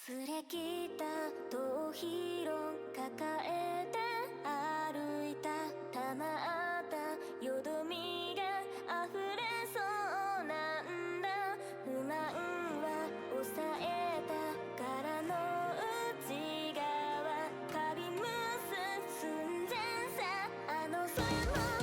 擦れ切った頭皮論抱えて歩いたたまったよどみが溢れそうなんだ。不満は抑えたからの内側かびむす寸前さ。あの空も雲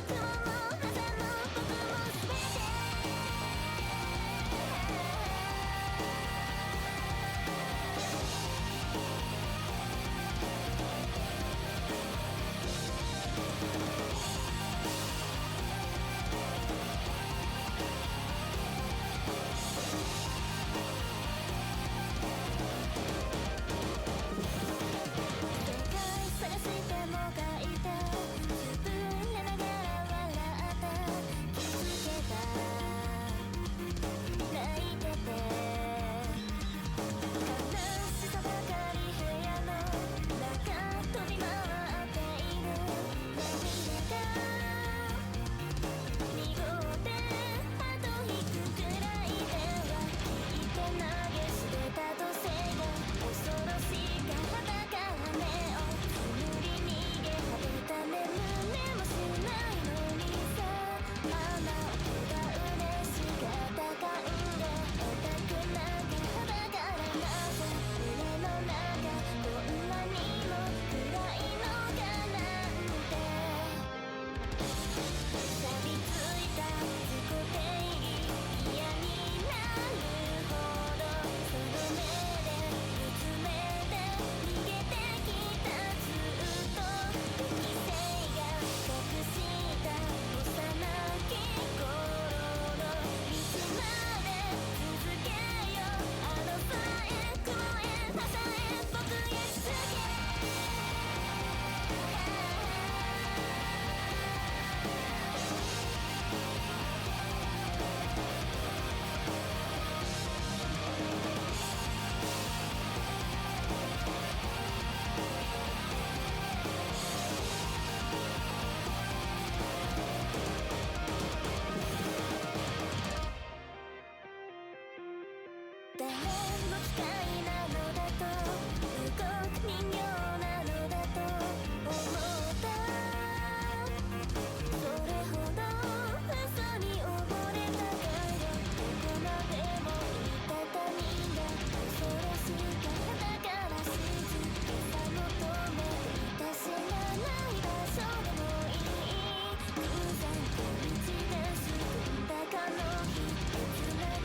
も風も僕も全て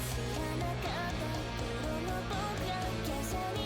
知らなかった頃の僕が華奢に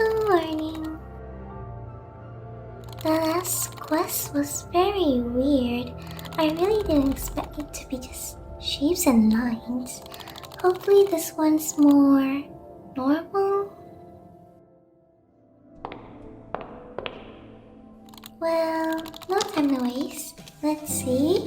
Good morning. The last quest was very weird. I really didn't expect it to be just shapes and lines. Hopefully this one's more normal. Well, no time to waste. Let's see.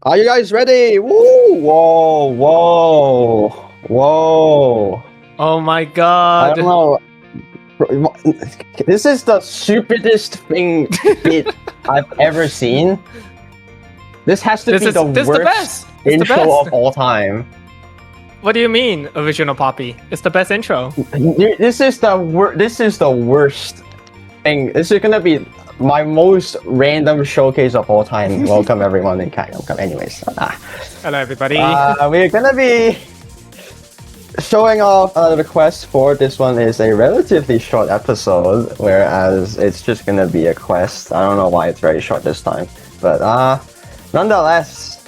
Are you guys ready? Woo! Whoa! Whoa! Whoa! Oh my I god. don't know. This is the stupidest thing bit I've ever seen. This has to be the worst intro of all time. What do you mean, original Poppy? It's the best intro. This is the worst thing. This is gonna be my most random showcase of all time. Welcome everyone in Welcome. Anyways, Hello everybody. we're gonna be showing off the quest for this one. Is a relatively short episode, whereas it's just gonna be a quest. I don't know why it's very short this time, but nonetheless,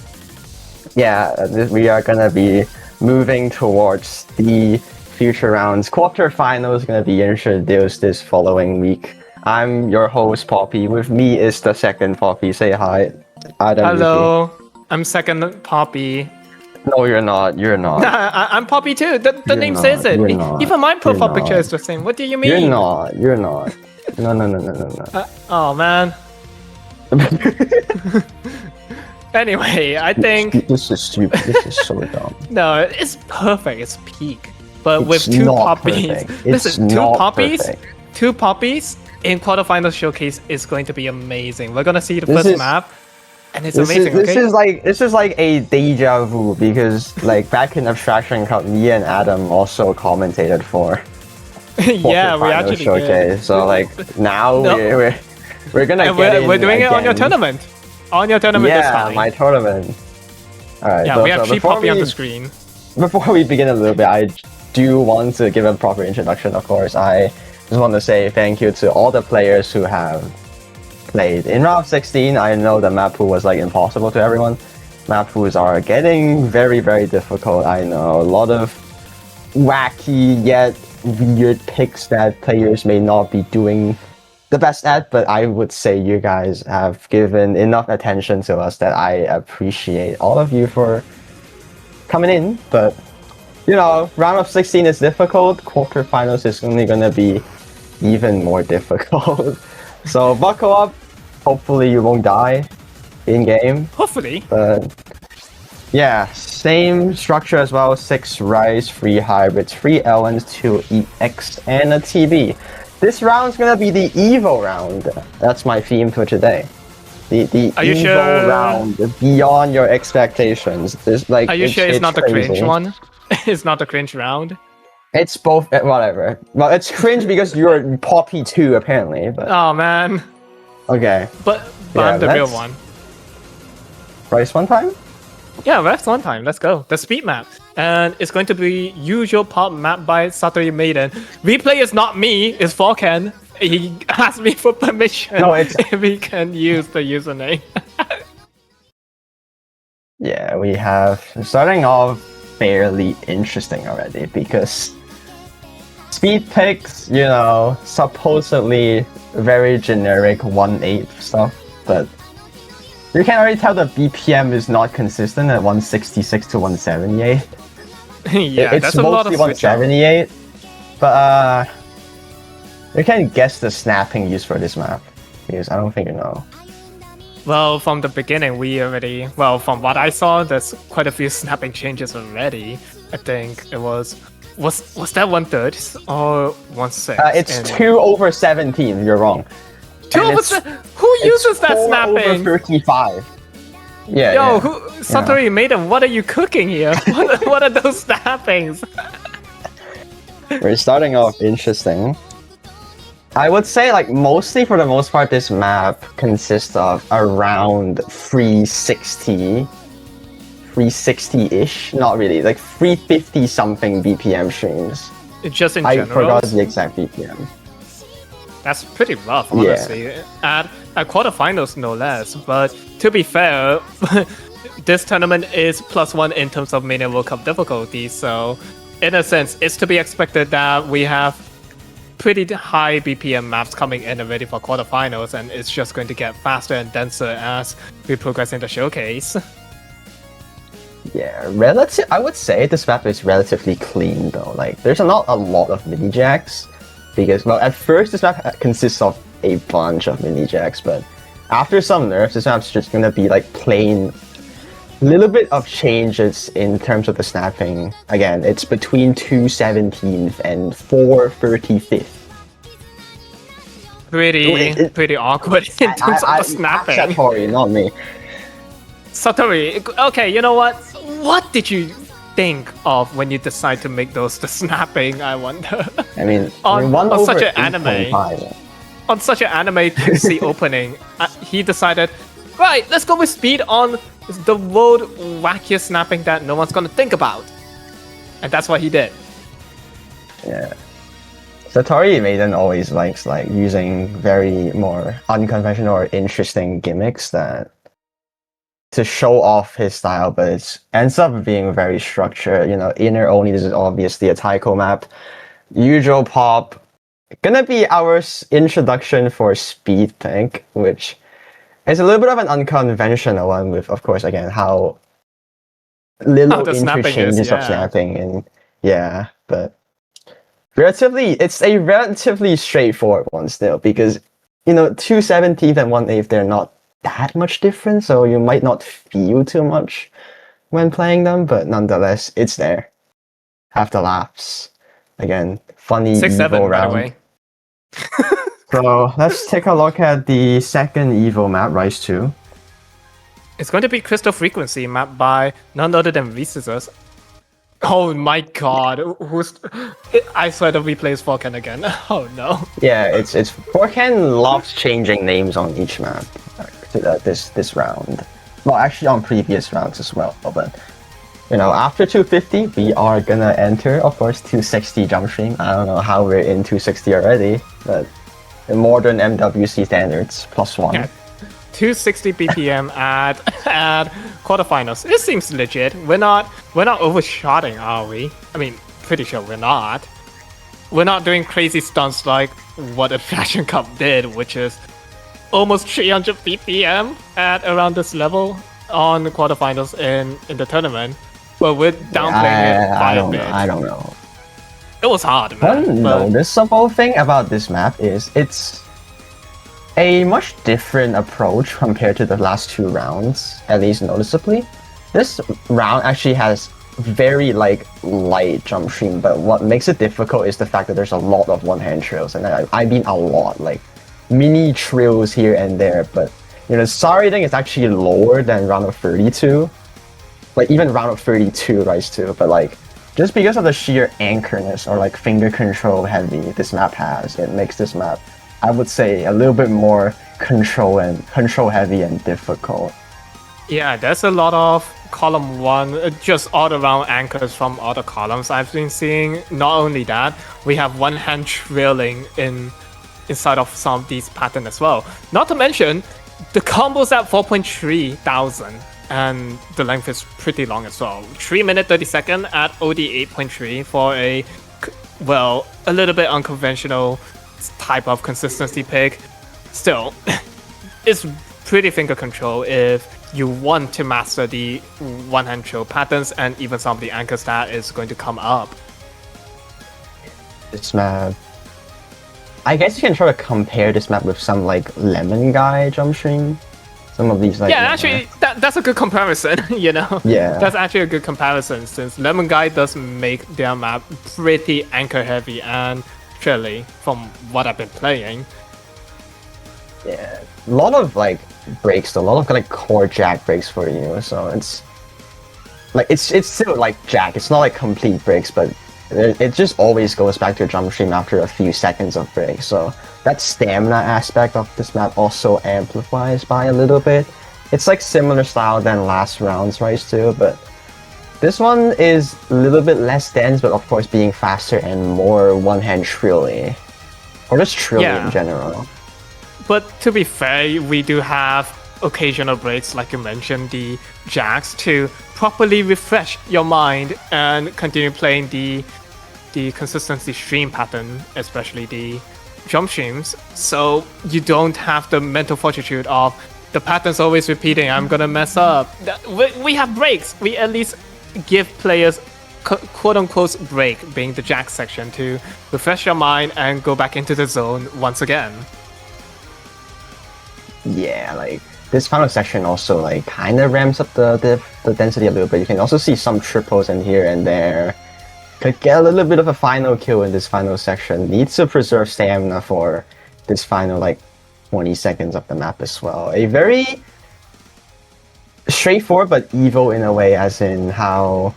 yeah, we are gonna be moving towards the future rounds. Quarterfinals gonna be introduced this following week. I'm your host, Poppy. With me is the second Poppy. Say hi. Adam. Hello. I'm second Poppy. No, you're not. You're not. I'm Poppy too. The name not. says it. Not. Even my profile You're picture not. is the same. What do you mean? You're not. You're not. No. Oh man. Anyway, I think This is stupid. This is so dumb. no, it's perfect. It's peak. But It's with two not poppies, perfect. listen, It's two not poppies, perfect. two poppies in quarterfinals showcase is going to be amazing. We're gonna see the This first is- map, and it's This amazing. is like a deja vu because like back in Abstraction Cup, me and Adam also commentated for Yeah, we quarterfinal actually showcase. did. So like now No. we're gonna And get we're doing it on your again. tournament. On your tournament this Yeah, time. my tournament. All right. Yeah, so, we have so three before poppy on we- the screen. Before we begin a little bit, I do want to give a proper introduction, of course. I just want to say thank you to all the players who have played. In round 16, I know the map pool was like impossible to everyone. Map pools are getting very, very difficult. I know a lot of wacky yet weird picks that players may not be doing the best at, but I would say you guys have given enough attention to us that I appreciate all of you for coming in. But you know, round of 16 is difficult. Quarterfinals is only gonna be even more difficult. So buckle up. Hopefully you won't die in game. Hopefully. But yeah, same structure as well. 6 Rise, 3 Hybrids, 3 Elens, 2 EX, and a TB. This round's gonna be the Evo round. That's my theme for today. The Are you Evo sure? round, beyond your expectations. There's like. Are you sure it's not the crazy. cringe one? It's not the cringe round. It's both. Whatever. Well, it's cringe because you're Poppy too, apparently. But Oh man. okay. But Yeah, I'm the real let's- one. Rise one time. Yeah, that's one time. Let's go. The speed map. And it's going to be usual pop map by Satori Maiden. Replay is not me, it's Falken. He asked me for permission No, it's- if he can use the username. Yeah, we have starting off fairly interesting already because speed picks, you know, supposedly very generic 1/8 stuff, but you can already tell the BPM is not consistent at 166 to 178. Yeah, It's that's a lot of mostly switch up. 178, but you can guess the snapping used for this map because I don't think you know. Well, from the beginning, from what I saw, there's quite a few snapping changes already. I think it was that 1/3 or 1/6? It's 2/17. You're wrong. 2 And over it's- who uses that 4 snapping? over 35. Yeah. Yo, yeah. Satoru Maiden, what are you cooking here? what are those snappings? We're starting off interesting. I would say, like, mostly for the most part, this map consists of around 360-ish. Not really, like 350 something BPM streams. Just in I general. forgot the exact BPM. That's pretty rough, honestly. At quarterfinals, no less. But to be fair, this tournament is +1 in terms of Mania World Cup difficulty. So, in a sense, it's to be expected that we have pretty high BPM maps coming in already for quarterfinals, and it's just going to get faster and denser as we progress in the showcase. Yeah, I would say this map is relatively clean though. Like, there's not a lot of mini jacks because, well, at first this map consists of a bunch of mini jacks, but after some nerfs, this map's just gonna be like plain. Little bit of changes in terms of the snapping. Again, it's between 217th and 435th. Pretty awkward in terms of the snapping. Satori, not me. Satori, okay, you know what? What did you think of when you decide to make those the snapping? I wonder. I mean, on, one on over such an anime, 8.5. on such an anime QC opening, he decided, right, let's go with speed on the world wackiest snapping that no one's gonna think about, and that's what he did. Yeah. Satori Maiden always likes like using very more unconventional or interesting gimmicks that to show off his style, but it ends up being very structured. You know, inner only. This is obviously a Taiko map. Usual pop. Gonna be our introduction for speed tank, which is a little bit of an unconventional one. With, of course, again how little the snapping interchanges is, of yeah. snapping, and yeah, but it's a relatively straightforward one still, because you know 2/17 and 1/8 they're not that much different, so you might not feel too much when playing them, but nonetheless it's there. Have the laughs. Again, funny 6-7, Evo by round. the way. So let's take a look at the second Evo map, Rise 2. It's going to be Crystal Frequency, mapped by none other than Visitors. Oh my god, I swear the replay is Forken again. Oh no. Yeah, it's Forken loves changing names on each map to this round. Well, actually on previous rounds as well, but you know, after 250 we are gonna enter, of course, 260 jump stream. I don't know how we're in 260 already, but the modern MWC standards, +1. Yeah. 260 BPM at quarterfinals. This seems legit. We're not overshotting, are we? I mean, pretty sure we're not. We're not doing crazy stunts like what a Fashion Cup did, which is almost 300 BPM at around this level on the quarterfinals in the tournament. But we're downplaying it by a bit. I don't know. It was hard, man. One but- noticeable thing about this map is it's a much different approach compared to the last two rounds, at least noticeably. This round actually has very like light jump stream, but what makes it difficult is the fact that there's a lot of one-hand trails, and I mean a lot, like mini trails here and there. But you know, sorry thing is actually lower than round of 32, like even round of 32 Rise 2, but like just because of the sheer anchorness or like finger control heavy this map has, it makes this map, I would say, a little bit more control heavy and difficult. Yeah, there's a lot of column 1, just all around anchors from other columns I've been seeing. Not only that, we have one hand trailing inside of some of these patterns as well. Not to mention, the combo's at 4.3 thousand, and the length is pretty long as well. 3 minute 30 second at OD 8.3 for a little bit unconventional type of consistency pick. Still, it's pretty finger control if you want to master the one-hand throw patterns and even some of the anchors that is going to come up. This map, I guess you can try to compare this map with some like Lemon Guy jump stream. Some of these like actually that's a good comparison. You know, that's actually a good comparison, since Lemon Guy does make their map pretty anchor heavy and trailing from what I've been playing. Yeah, a lot of like breaks, though, a lot of like core Jack breaks for you. So it's like it's still like Jack. It's not like complete breaks, but it just always goes back to a jump stream after a few seconds of break. So that stamina aspect of this map also amplifies by a little bit. It's like similar style than last round's Rise 2, but this one is a little bit less dense, but of course being faster and more one-hand trilly. Or just trilly in general. But to be fair, we do have occasional breaks, like you mentioned, the jacks, to properly refresh your mind and continue playing the consistency stream pattern, especially the jump streams. So you don't have the mental fortitude of the pattern's always repeating, I'm gonna mess up. We have breaks. We at least give players quote-unquote break, being the jack section, to refresh your mind and go back into the zone once again. Yeah, like this final section also like kind of ramps up the density a little bit. You can also see some triples in here and there. Could get a little bit of a final kill in this final section. Needs to preserve stamina for this final like 20 seconds of the map as well. A very straightforward but evil in a way, as in how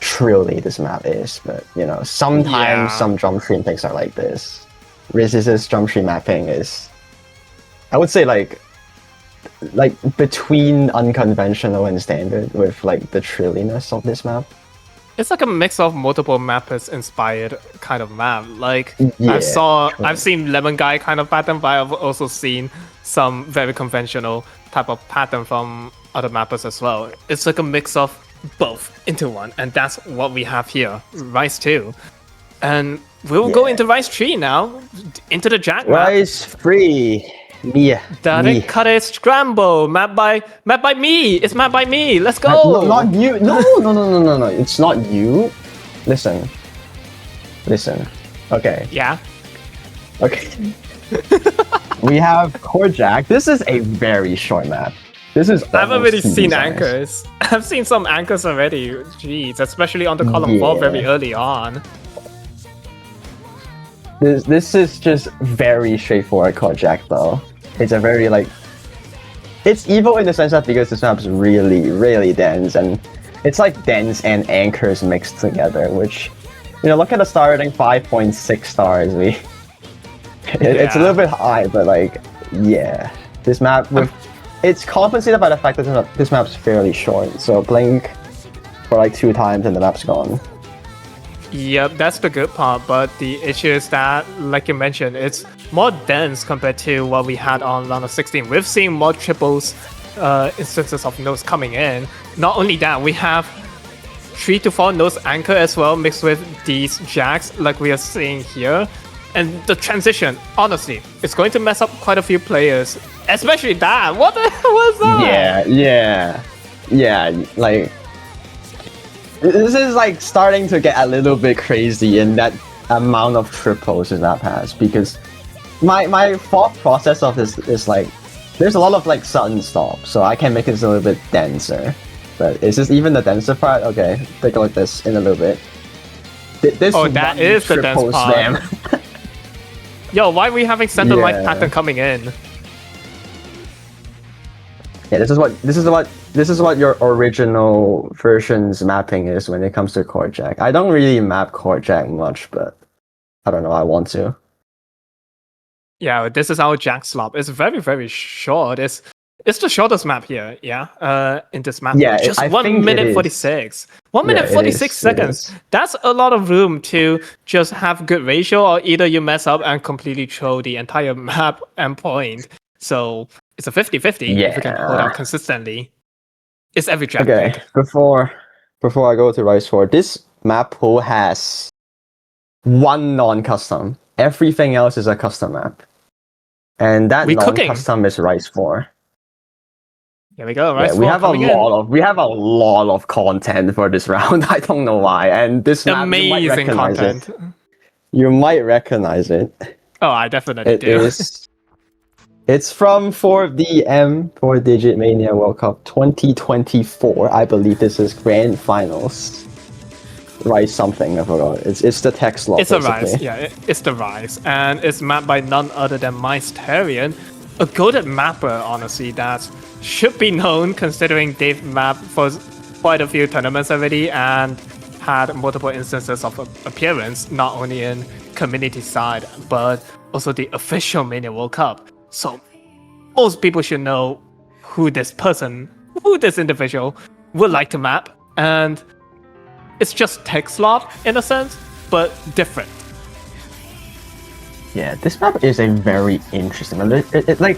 trilly this map is. But you know, sometimes some jump stream things are like this. Riz's jump stream mapping is, I would say, like between unconventional and standard, with like the trilliness of this map. It's like a mix of multiple mappers inspired kind of map. Like Yeah, I've seen Lemon Guy kind of pattern, but I've also seen some very conventional type of pattern from other mappers as well. It's like a mix of both into one, and that's what we have here, Rise 2. And we'll go into Rise 3 now, into the Jack map. Rise 3. Me. Kare Scramble, mapped by me. It's mapped by me. Let's go. No, not you. No. It's not you. Listen. Okay. Yeah. Okay. We have Core Jack. This is a very short map. This is. I've already seen size. anchors. I've seen some anchors already. Jeez, especially on the column 4 very early on. This is just very straightforward Core Jack though. It's a very like, it's evil in the sense that because this map's really, really dense, and it's like dense and anchors mixed together, which, you know, look at the star rating, 5.6 stars. It's a little bit high, but like, yeah, this map it's compensated by the fact that this map's fairly short. So blink for like 2 times and the map's gone. Yep, that's the good part, but the issue is that, like you mentioned, it's more dense compared to what we had on round of 16. We've seen more triples instances of nodes coming in. Not only that, we have 3 to 4 nodes anchor as well, mixed with these jacks like we are seeing here. And the transition, honestly, it's going to mess up quite a few players, especially that. What the hell was that? Yeah, like, this is like starting to get a little bit crazy in that amount of triples this map has, because my thought process of this is like, there's a lot of like sudden stops, so I can make this a little bit denser. But is this even the denser part? Okay, take a look at this in a little bit. This that is the dense part. Yo, why are we having center light pattern coming in? Yeah, this is what your original version's mapping is when it comes to Core Jack. I don't really map Core Jack much, but I don't know, I want to. Yeah, this is our Jack slop. It's very, very short. It's the shortest map here, in this map. Yeah, just I 1 minute 46. 1 minute 46 seconds. That's a lot of room to just have good ratio, or either you mess up and completely throw the entire map endpoint. So it's a 50-50 if you can hold out consistently. It's every Jack pick. Before I go to Rise 4, this Mappool has 1 non-custom. Everything else is a custom map. And that non-custom is Rise 4. Here we go, Rise 4 we have a lot of content for this round. I don't know why. And this map, amazing content. You might recognize it. Oh, I definitely do. It's from 4DM, 4-Digit Mania World Cup 2024. I believe this is Grand Finals. Rise something, I forgot. It's the text log. It's a Rise, it's the Rise. And it's mapped by none other than Mysterian. a goated mapper, honestly, that should be known considering they've mapped for quite a few tournaments already and had multiple instances of appearance, not only in community side, but also the official Mania World Cup. So most people should know who this individual would like to map, and it's just tech slot in a sense, but different. Yeah, this map is a very interesting map. It like,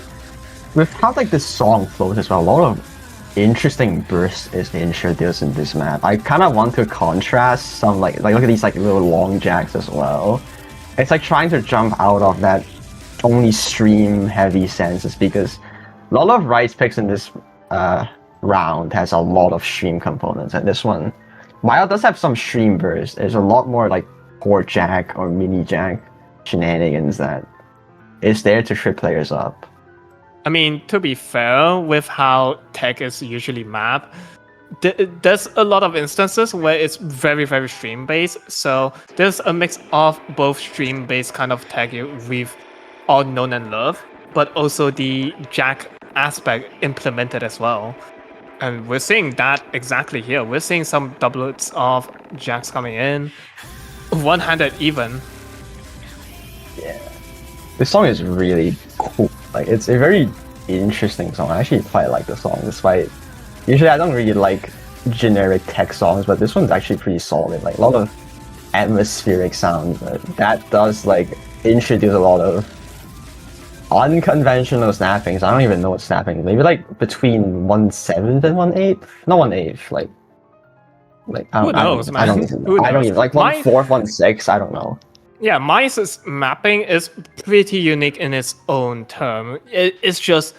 with how like the song flows as well, a lot of interesting bursts is introduced in this map. I kind of want to contrast some like look at these like little long jacks as well. It's like trying to jump out of that only stream heavy senses, because a lot of Rice picks in this round has a lot of stream components, and this one, while it does have some stream burst, there's a lot more like port jack or mini jack shenanigans that is there to trip players up. I mean, to be fair, with how tech is usually mapped, there's a lot of instances where it's very, very stream-based. So there's a mix of both stream-based kind of tech we've all known and love, but also the jack aspect implemented as well. And we're seeing that exactly here. We're seeing some doublets of jacks coming in, one-handed even. Yeah, this song is really cool. Like, it's a very interesting song. I actually quite like the song, despite usually I don't really like generic tech songs, but this one's actually pretty solid. Like a lot of atmospheric sounds, but that does like introduce a lot of unconventional snappings. I don't even know what snapping is. Maybe like between 1/7 and 1/8. Not 1/8. Like Who knows, man? I don't even like 1/4, 1/6. I don't know. Yeah, Mice's mapping is pretty unique in its own term. It's just,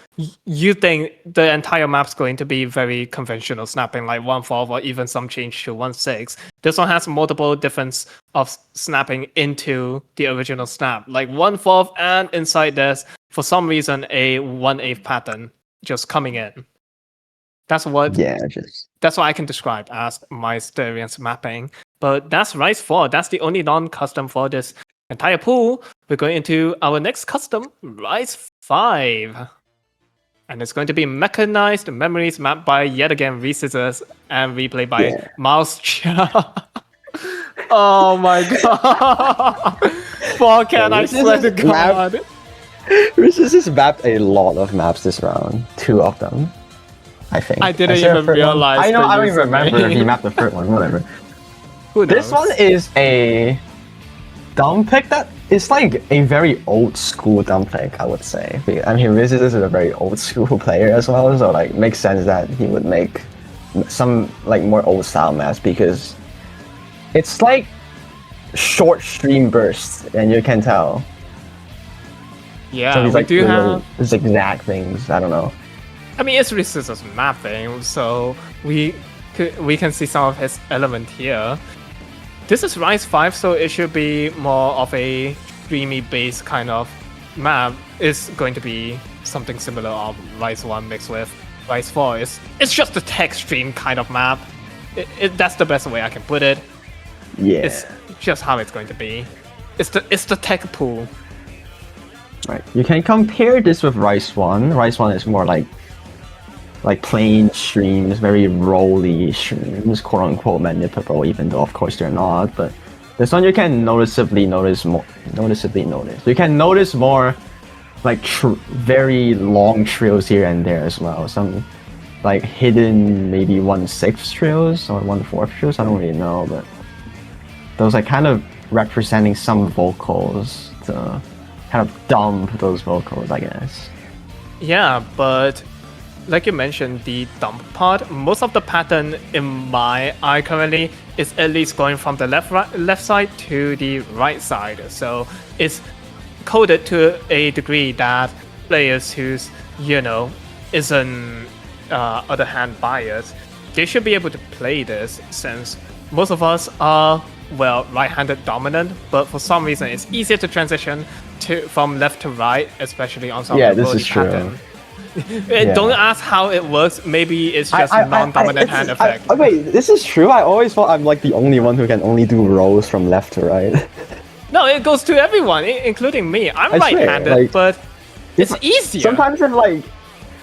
you think the entire map's going to be very conventional snapping, like 1/4 or even some change to 1/6. This one has multiple difference of snapping into the original snap, like 1/4, and inside there's, for some reason, a 1/8 pattern just coming in. That's what I can describe as my experience mapping. But that's Rise 4. That's the only non-custom for this entire pool. We're going into our next custom, Rise 5. And it's going to be mechanized memories mapped by, yet again, Rescissors and replayed by Mouse Chia. Oh my god. Forcan, I swear to god. Rescissors mapped a lot of maps this round. 2 of them, I think. I didn't even realize. I don't even remember if he mapped the third one, whatever. This one is a dumb pick that is like a very old school dumb pick, I would say. I mean, Rescissors is a very old school player as well, so like makes sense that he would make some like more old style maps, because it's like short stream bursts, and you can tell. Yeah, so we like do have zigzag things. I don't know. I mean, it's Rescissors mapping, so we can see some of his element here. This is Rise 5, so it should be more of a streamy-based kind of map. It's going to be something similar of Rise 1 mixed with Rise 4. It's just a tech stream kind of map. That's the best way I can put it. Yeah. It's just how it's going to be. It's the tech pool. Right. You can compare this with Rise 1. Rise 1 is more like plain streams, very rolly streams, quote unquote manipulable, even though of course they're not. But this one you can noticeably notice more. You can notice more like very long trails here and there as well. Some like hidden maybe 1/6 trails or 1/4 trails. I don't really know, but those are kind of representing some vocals to kind of dump those vocals, I guess. Yeah, but like you mentioned, the dump part, most of the pattern in my eye currently is at least going from the left side to the right side. So it's coded to a degree that players who's, isn't other hand biased, they should be able to play this, since most of us are, well, right-handed dominant, but for some reason it's easier to transition from left to right, especially on some of the this is pattern. True. Don't ask how it works. Maybe it's just a non-dominant hand effect. Wait, this is true? I always thought I'm like the only one who can only do rolls from left to right. No, it goes to everyone, including me. I'm right-handed, but It's easier. Sometimes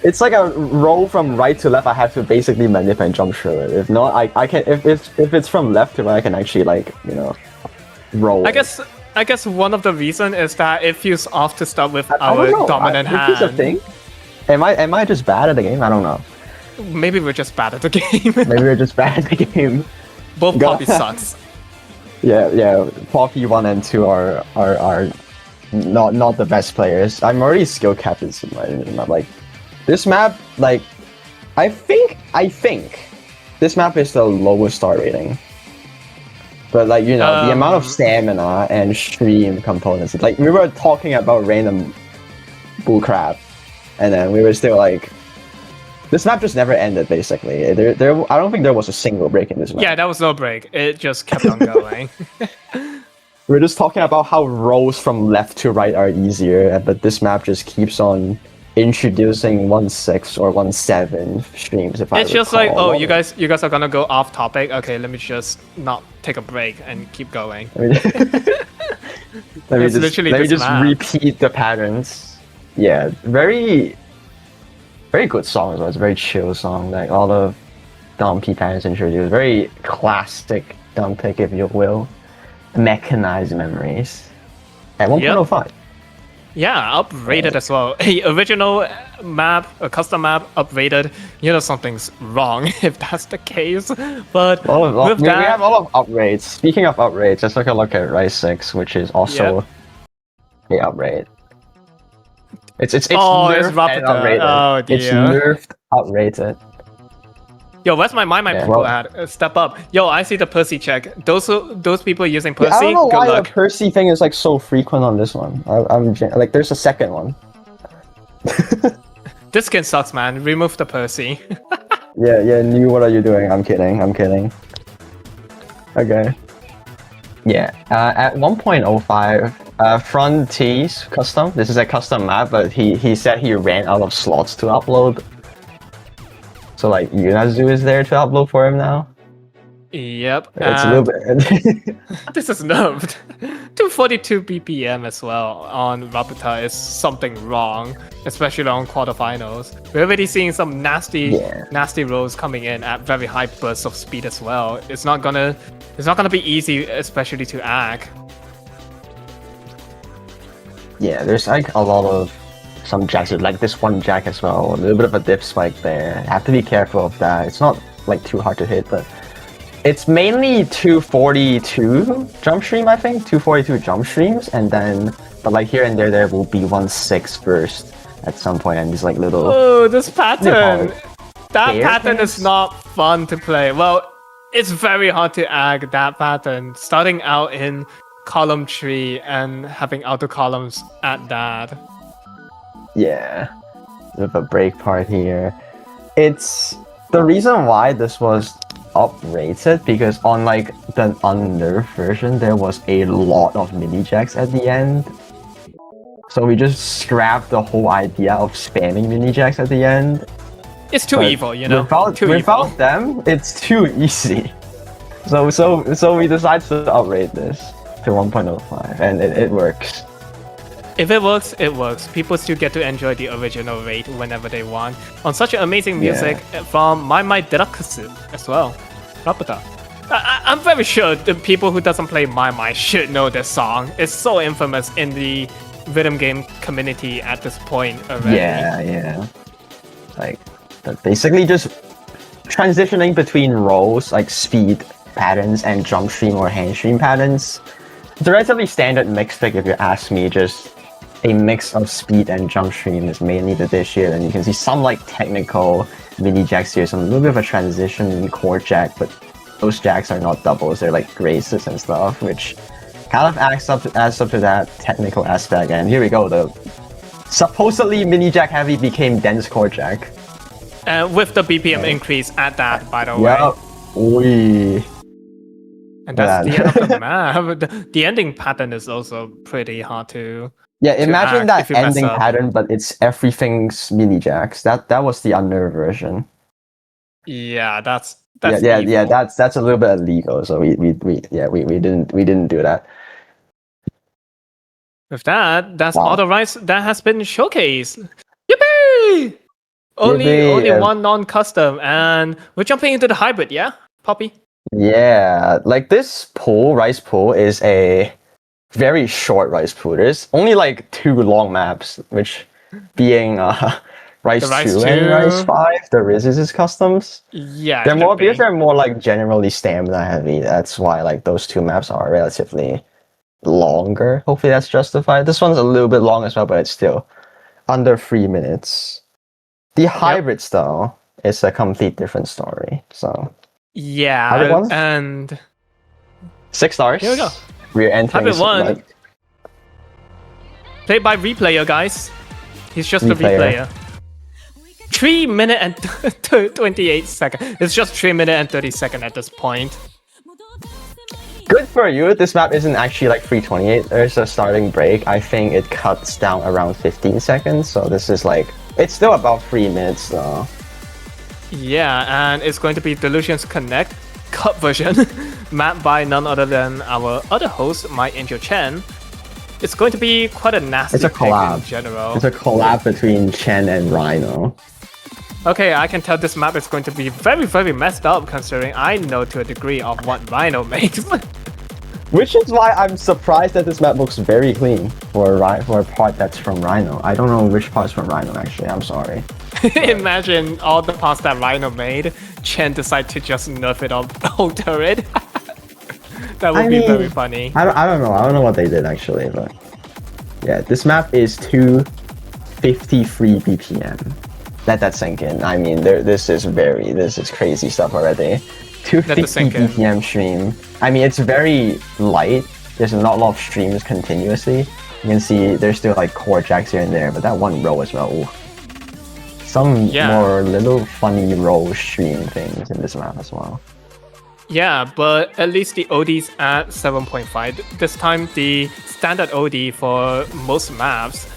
it's like a roll from right to left. I have to basically manip and jump through it. If not, I can. If it's from left to right, I can actually roll. I guess one of the reason is that it feels off to start with I our don't know. dominant Maybe hand. it's a thing. Am I just bad at the game? I don't know. Maybe we're just bad at the game. Maybe we're just bad at the game. Both Poppy sucks. Yeah. Poppy 1 and 2 are not the best players. I'm already skill capped in my like this map. Like I think this map is the lowest star rating. But like the amount of stamina and stream components. Like we were talking about random bullcrap, and then we were still like, this map just never ended. Basically, I don't think there was a single break in this map. Yeah, that was no break. It just kept on going. We're just talking about how rolls from left to right are easier, but this map just keeps on introducing 1-6 or 1-7 streams. It's just like, oh, you guys are gonna go off topic. Okay, let me just not take a break and keep going. Let me just repeat the patterns. Yeah, very good song as well. It's a very chill song. Like all of dumb P patterns introduced. Very classic dumb pick, if you will. Mechanized memories. At 1.05. Yeah, uprated as well. A original map, a custom map, uprated. Something's wrong if that's the case. But we have all of uprates. Speaking of uprates, let's take a look at Rise 6, which is also a uprate. It's nerfed and uprated. Oh dear. It's nerfed, outrated. Yo, where's my people at? Step up. Yo, I see the Percy check. Those people using Percy, I don't know why luck. the Percy thing is like so frequent on this one. I'm like, there's a second one. This skin sucks, man. Remove the Percy. yeah, New, what are you doing? I'm kidding. Okay. Yeah, at 1.05, Front T's custom. This is a custom map, but he said he ran out of slots to upload. So like Yunazu is there to upload for him now. Yep. It's a little bit. This is nerfed. 242 BPM as well on Raputa is something wrong, especially on quarterfinals. We're already seeing some nasty rolls coming in at very high bursts of speed as well. It's not gonna be easy, especially to ag. Yeah, there's like a lot of some jacks, like this one jack as well. A little bit of a dip spike there. Have to be careful of that. It's not like too hard to hit, but it's mainly 242 jump stream, I think. 242 jump streams, and then, but like here and there will be 1-6 burst at some point, and these like little. Oh, this pattern! That pattern is not fun to play. Well, it's very hard to ag that pattern. Starting out in column tree and having auto columns at that. Yeah, with a break part here. It's the reason why this was uprated because on like the unnerved version there was a lot of mini jacks at the end. So we just scrapped the whole idea of spamming mini jacks at the end. It's too evil, Without them, it's too easy. So we decided to uprate this to 1.05, and it works. If it works, it works. People still get to enjoy the original rate whenever they want. On such amazing music from My Deluxe as well. Raputa. I'm very sure the people who doesn't play My should know this song. It's so infamous in the rhythm game community at this point already. Yeah. Like, basically just transitioning between roles, like speed patterns and jump stream or hand stream patterns. It's a relatively standard mix pick if you ask me, just a mix of speed and jump stream is mainly the dish here, and you can see some like technical mini jacks here, some little bit of a transition core jack, but those jacks are not doubles, they're like graces and stuff, which kind of adds up to that technical aspect. And here we go, the supposedly mini jack heavy became dense core jack. With the BPM increase at that, by the way. Yep. And that's the end of the map. The ending pattern is also pretty hard to. Yeah, imagine that ending pattern, but it's everything's mini jacks. That was the unnerved version. Yeah, that's that's a little bit illegal. So we didn't do that. With that, that's Wow. all the rights that has been showcased. Yippee! Only Yippee, one non-custom, and we're jumping into the hybrid, yeah, Poppy? Yeah, like this pool, rice pool, is a very short rice pool. There's only like 2 maps, which being Rice The Rice 2 and Rice 2. 5, the Resistance customs. Yeah, They're more because shipping. they're more like generally stamina heavy. That's why like those 2 maps are relatively longer. Hopefully that's justified. This one's a little bit long as well, but it's still under 3 minutes. The hybrids though is a complete different story. So Yeah, hybrid one, and 6 stars. here we go. We're entering Hybrid 1. like Played by Replayer, guys. He's just a Replayer. replayer. 3 minute and 28 seconds. It's just 3 minute and 30 seconds at this point. Good for you. This map isn't actually like 328. There's a starting break. I think it cuts down around 15 seconds. So this is like, it's still about 3 minutes though. Yeah, and it's going to be Delusions Connect cut version, mapped by none other than our other host, My Angel Chen. It's going to be quite a nasty It's a pick collab. in general. It's a collab between Chen and Rhino. Okay, I can tell this map is going to be very, very messed up considering I know to a degree of what Rhino makes. Which is why I'm surprised that this map looks very clean for a part that's from Rhino. I don't know which part's from Rhino actually. I'm sorry. Imagine all the parts that Rhino made, Chen decide to just nerf it or alter it. That would be very funny. I don't know. I don't know what they did actually, but yeah, this map is 253 BPM. Let that sink in. I mean, this is crazy stuff already. 250 BPM stream. I mean, it's very light. There's not a lot of streams continuously. You can see there's still like core jacks here and there, but that one row as well. Ooh. Some more little funny row stream things in this map as well. Yeah, but at least the OD's at 7.5. This time, the standard OD for most maps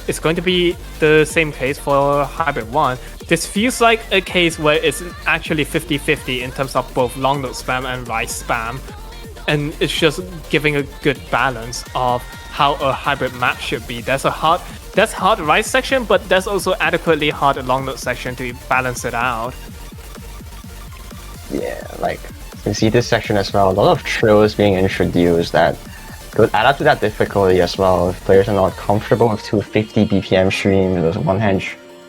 is going to be the same case for Hybrid 1. This feels like a case where it's actually 50-50 in terms of both long node spam and rice spam. And it's just giving a good balance of how a hybrid map should be. There's hard rice section, but there's also adequately hard long node section to balance it out. Yeah, like you can see this section as well. A lot of trills being introduced that could add up to that difficulty as well. If players are not comfortable with 250 BPM stream, those one-hand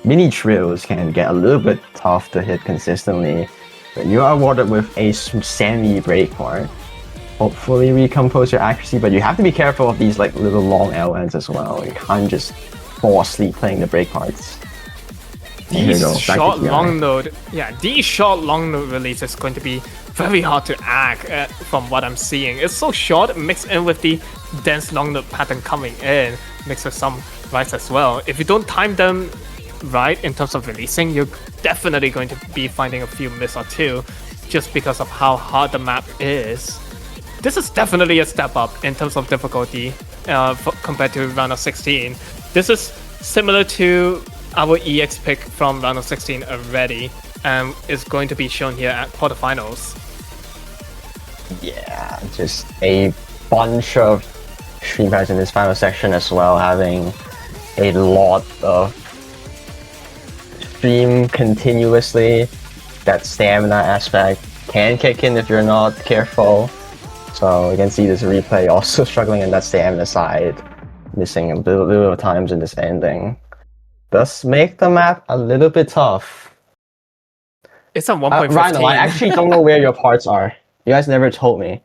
mini trills can get a little bit tough to hit consistently. But you are awarded with a semi-break part. Hopefully recompose your accuracy, but you have to be careful of these like little long LNs as well. You can't just fall asleep playing the break parts. These short long node release is going to be very hard to act from what I'm seeing. It's so short, mixed in with the dense long node pattern coming in, mixed with some rights as well. If you don't time them right in terms of releasing, you're definitely going to be finding a few miss or two, just because of how hard the map is. This is definitely a step up in terms of difficulty compared to round of 16. This is similar to our EX pick from round of 16 already, and is going to be shown here at quarterfinals. Yeah, just a bunch of stream pairs in this final section as well, having a lot of stream continuously. That stamina aspect can kick in if you're not careful. So you can see this replay also struggling in that stamina side, missing a little of times in this ending. Does make the map a little bit tough. It's on 1.15. Rhino, I actually don't know where your parts are. You guys never told me.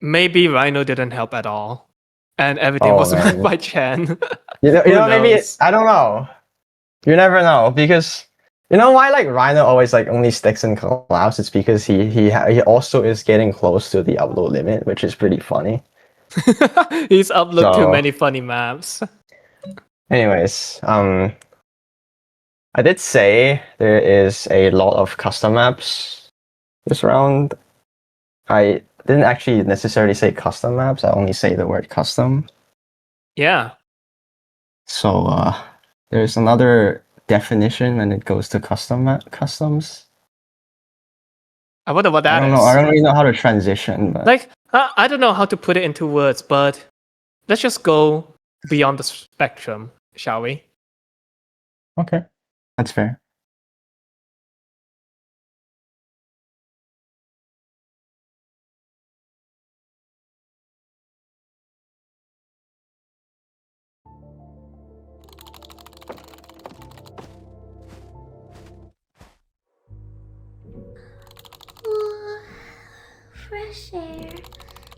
Maybe Rhino didn't help at all, and everything was made by Chen. You know maybe I don't know. You never know, because you know why like Rhino always like only sticks in collabs? It's because he also is getting close to the upload limit, which is pretty funny. He's uploaded too many funny maps. Anyways, I did say there is a lot of custom maps this round. I didn't actually necessarily say custom maps, I only say the word custom. Yeah. So there's another definition when it goes to customs. I wonder what that is. I don't really know how to transition. But like, I don't know how to put it into words, but let's just go beyond the spectrum, shall we? Okay, that's fair. Ooh, fresh air.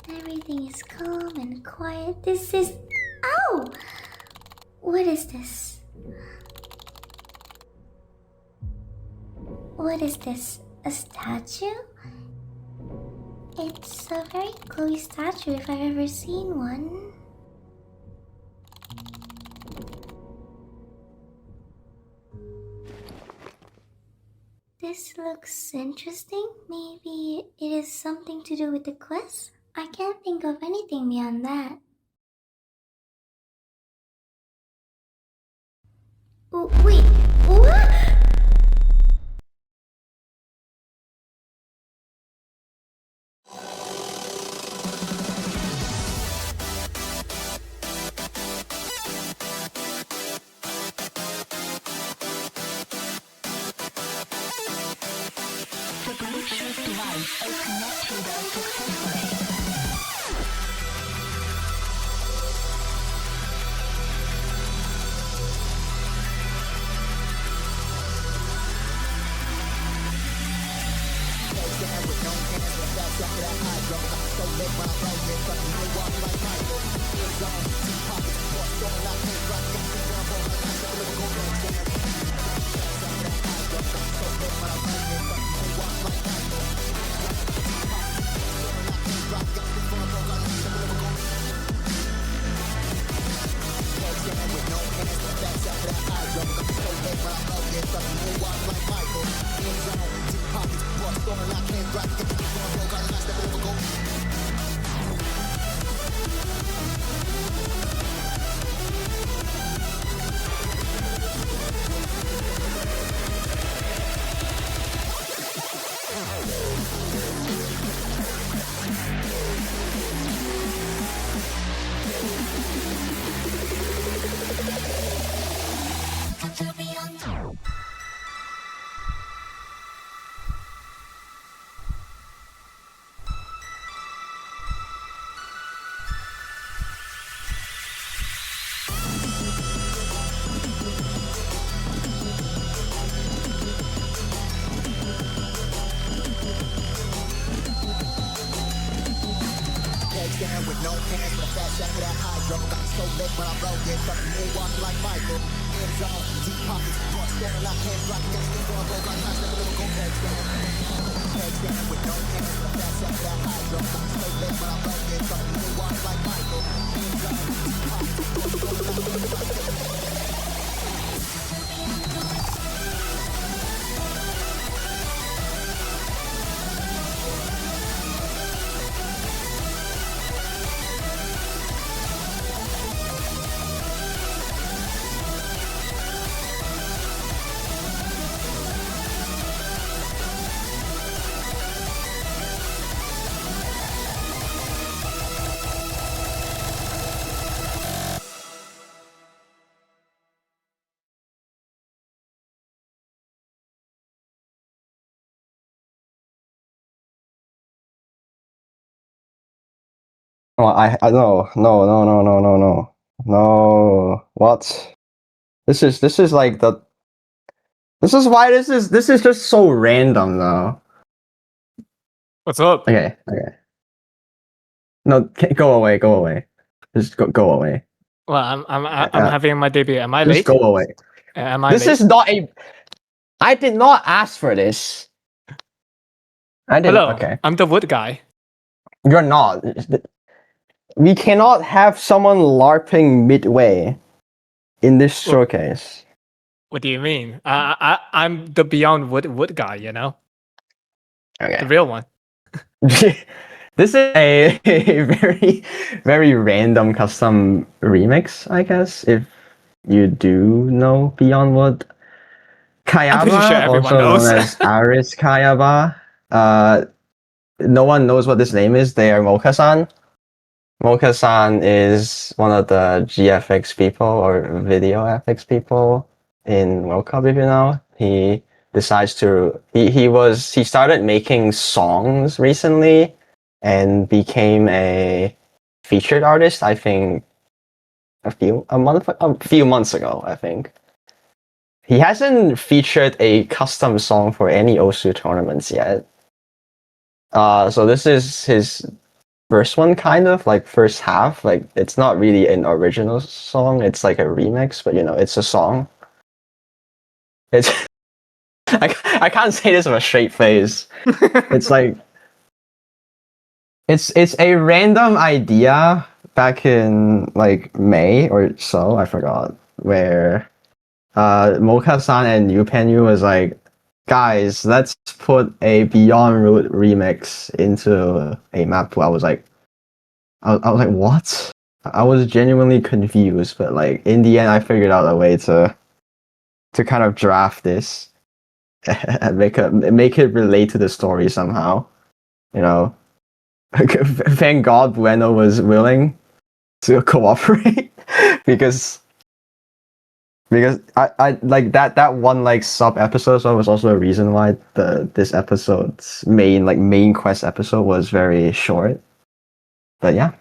Everything is calm and quiet. This is. Ow! What is this? What is this? A statue? It's a very glowy statue if I've ever seen one. This looks interesting. Maybe it is something to do with the quest? I can't think of anything beyond that. Oh, wait, what? The Bluetooth device is connected successfully. Oh, I no. What? This is like the. This is why this is just so random though. What's up? Okay. No, go away. Just go away. Well, I'm having my debut. Am I Just late? go away. Am I This late? is not a. I did not ask for this. I didn't. Hello, Okay, I'm the wood guy. you're not. We cannot have someone LARPing midway in this showcase. What do you mean? I'm the beyond wood guy. You know, the Okay. real one. This is a very random custom remix, I guess. If you do know Beyond Wood, I'm pretty sure Kayaba, everyone also knows. known as Aris Kayaba. No one knows what this name is. They are Moka-san. Mocha-san is one of the GFX people or video FX people in World Cup, if you know. He decides to he started making songs recently and became a featured artist, I think a few months ago, I think. He hasn't featured a custom song for any Osu tournaments yet. So this is his first one, kind of like first half. Like it's not really an original song; it's like a remix, but it's a song. It's I can't say this with a straight face. It's like it's a random idea back in like May or so. I forgot where Mocha-san and Yupenyu was like, guys, let's put a Beyond Root remix into a map. I was like, what? I was genuinely confused, but like in the end, I figured out a way to kind of draft this and make it relate to the story somehow. Thank God Bueno was willing to cooperate because I like that one like sub episode, so was also a reason why this episode's main quest episode was very short. But yeah,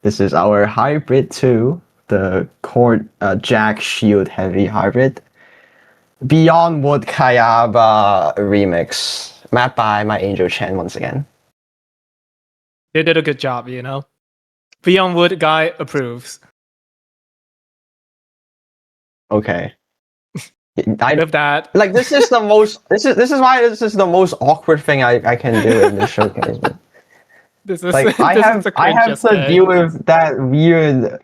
this is our hybrid 2, the Court Jack Shield Heavy hybrid. Beyond Wood Kayaba remix, mapped by my Angel Chen once again. They did a good job, Beyond Wood guy approves. Okay. With that, like this is the most this is why this is the most awkward thing I can do in this showcase. this is Like I have to deal with that weird.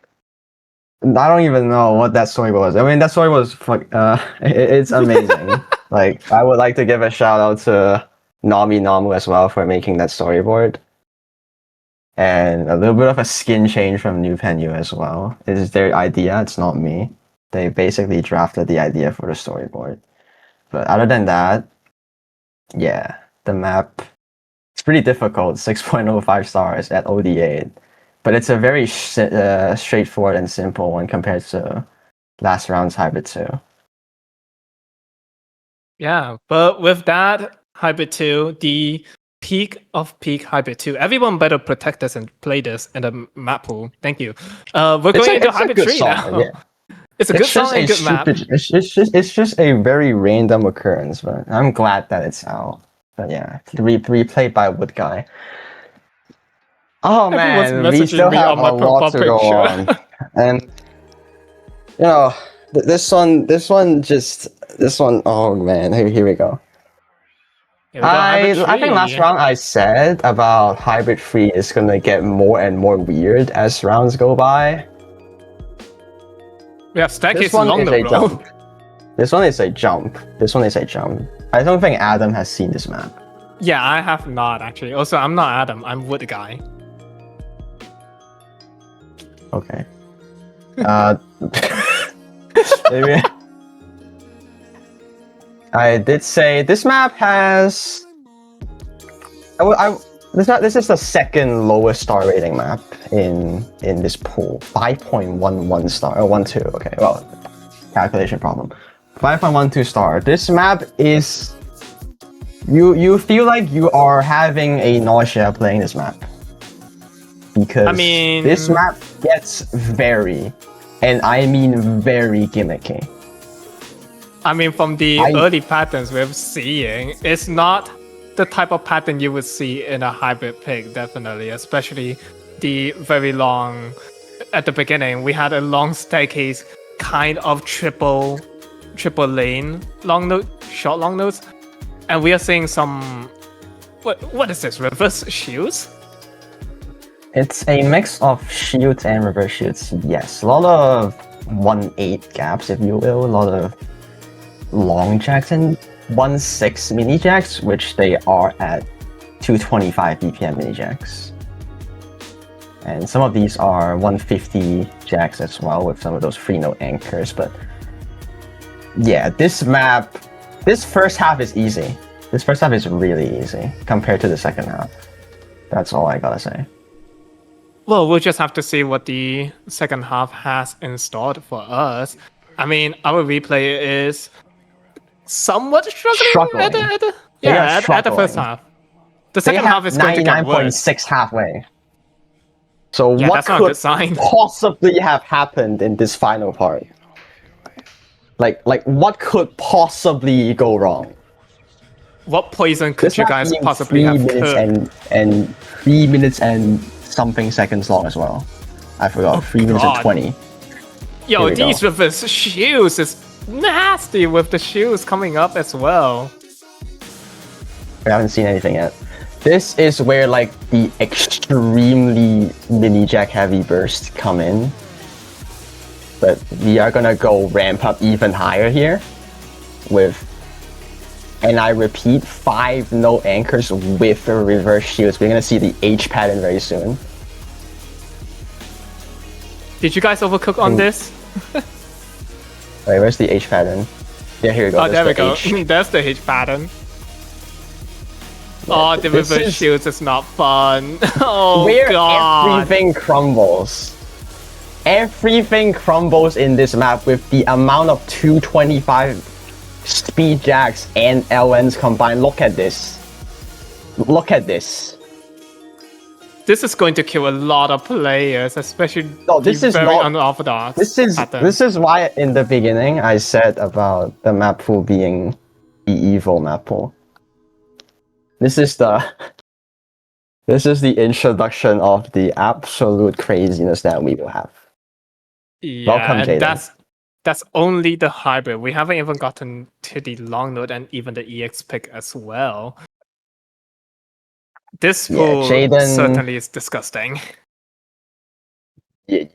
I don't even know what that story was. I mean, that story was it's amazing. Like I would like to give a shout out to Nami Namu as well for making that storyboard. And a little bit of a skin change from New Penyu as well. It is their idea, it's not me. They basically drafted the idea for the storyboard. But other than that, yeah, the map, it's pretty difficult. 6.05 stars at OD8. But it's a very straightforward and simple one compared to last round's Hybrid 2. Yeah, but with that Hybrid 2, the peak of peak Hybrid 2, everyone better protect this and play this in the Mappool. Thank you. We're going into Hybrid 3 now. Yeah. It's a good song and good map. It's just a very random occurrence, but I'm glad that it's out. But yeah, replayed by Wood Guy. Oh man, we still have a lot to go on, and this one. Oh man, here we go. I think last round I said about Hybrid 3 is gonna get more and more weird as rounds go by. We have staircase along the road. This one is a jump. I don't think Adam has seen this map. Yeah, I have not actually. Also, I'm not Adam. I'm Wood Guy. Okay. Maybe. I did say this map has. This is the second lowest star rating map in this pool. 5.11 star. 12. Okay. Well, calculation problem. 5.12 star. This map is. You feel like you are having a nausea playing this map. Because this map gets very, and I mean very gimmicky. From the early patterns we're seeing, it's not the type of pattern you would see in a hybrid pick, definitely. Especially the very long, at the beginning, we had a long staircase, kind of triple lane long note, short long notes. And we are seeing some, what is this, reverse shields? It's a mix of shields and reverse shields, yes. A lot of 1-8 gaps, if you will. A lot of long jacks and 1-6 mini jacks, which they are at 225 BPM mini jacks. And some of these are 150 jacks as well, with some of those 3-note anchors. But yeah, this map, this first half is easy. This first half is really easy compared to the second half. That's all I gotta say. Well, we'll just have to see what the second half has installed for us. I mean, our replay is somewhat struggling at Struggling. They are at the first struggling. half. The They second half have is going to get worse. 99.6 halfway. So Yeah, what that's not a could good sign. possibly have happened in this final part? Like what could possibly go wrong? What poison could This you map guys being possibly 3 have minutes cooked? and 3 minutes and something seconds long as well. I forgot. 3 minutes and God. 20. Yo, Here we these go. with the shoes is nasty with the shoes coming up as well. We haven't seen anything yet. This is where like the extremely mini jack heavy burst come in. But we are gonna go ramp up even higher here with, and I repeat, 5 no anchors with the reverse shields. We're gonna see the H pattern very soon. Did you guys overcook on this? Wait, where's the H pattern? Yeah, here we go. Oh, there we go. H. That's the H pattern. Oh, the this reverse is shields is not fun. Oh where god. everything crumbles. Everything crumbles in this map with the amount of 225 speed jacks and LNs combined. Look at this. Look at this. This is going to kill a lot of players, especially No, this the is very not- unorthodox. pattern. This is why in the beginning I said about the Mappool being the evil Mappool. This is the introduction of the absolute craziness that we will have. Yeah, Welcome, and Jaden. that's only the hybrid. We haven't even gotten to the long node and even the EX pick as well. This Yeah, pool Jaden- certainly is disgusting. Yeah,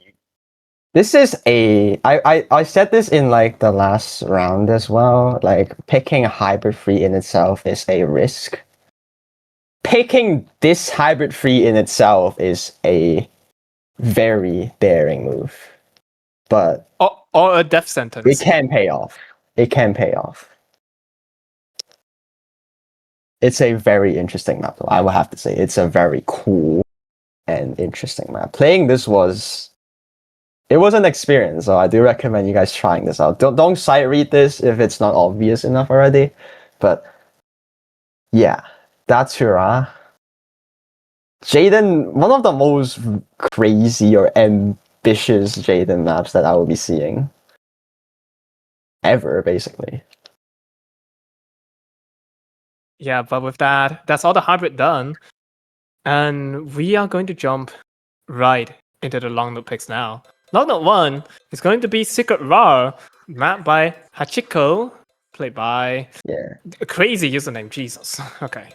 this is I said this in like the last round as well. Like picking a hybrid free in itself is a risk. Picking this hybrid free in itself is a very daring move. But Or a death sentence. it can pay off. It can pay off. It's a very interesting map, though. I will have to say it's a very cool and interesting map. Playing this was an experience, so I do recommend you guys trying this out. Don't sight read this if it's not obvious enough already. But yeah, that's Hurrah. Jaden, one of the most crazy or ambitious Jaden maps that I will be seeing ever, basically. Yeah, but with that, that's all the hybrid done. And we are going to jump right into the long node picks now. Long node 1 is going to be Secret Rar, mapped by Hachiko, played by Yeah. a crazy username, Jesus. Okay.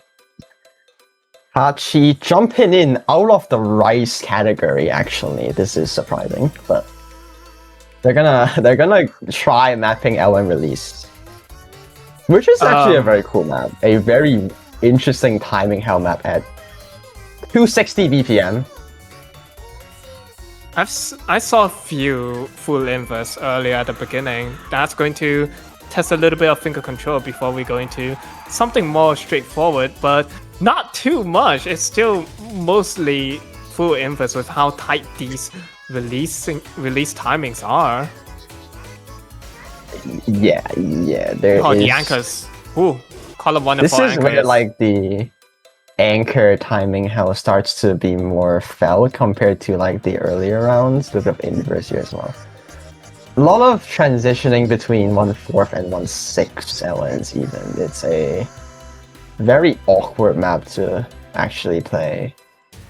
Hachi jumping in out of the rice category, actually. This is surprising, but they're gonna try mapping LM release. Which is actually a very cool map. A very interesting timing hell map at 260 BPM. I saw a few full inverse earlier at the beginning. That's going to test a little bit of finger control before we go into something more straightforward, but not too much. It's still mostly full inverse with how tight these release timings are. Yeah. There Oh, is... the anchors. Ooh, column 1 and This 4 is anchors. where like the anchor timing hell starts to be more felt compared to like the earlier rounds with the inverse here as well. A lot of transitioning between 1/4 and 1/6 LNs even. It's a very awkward map to actually play.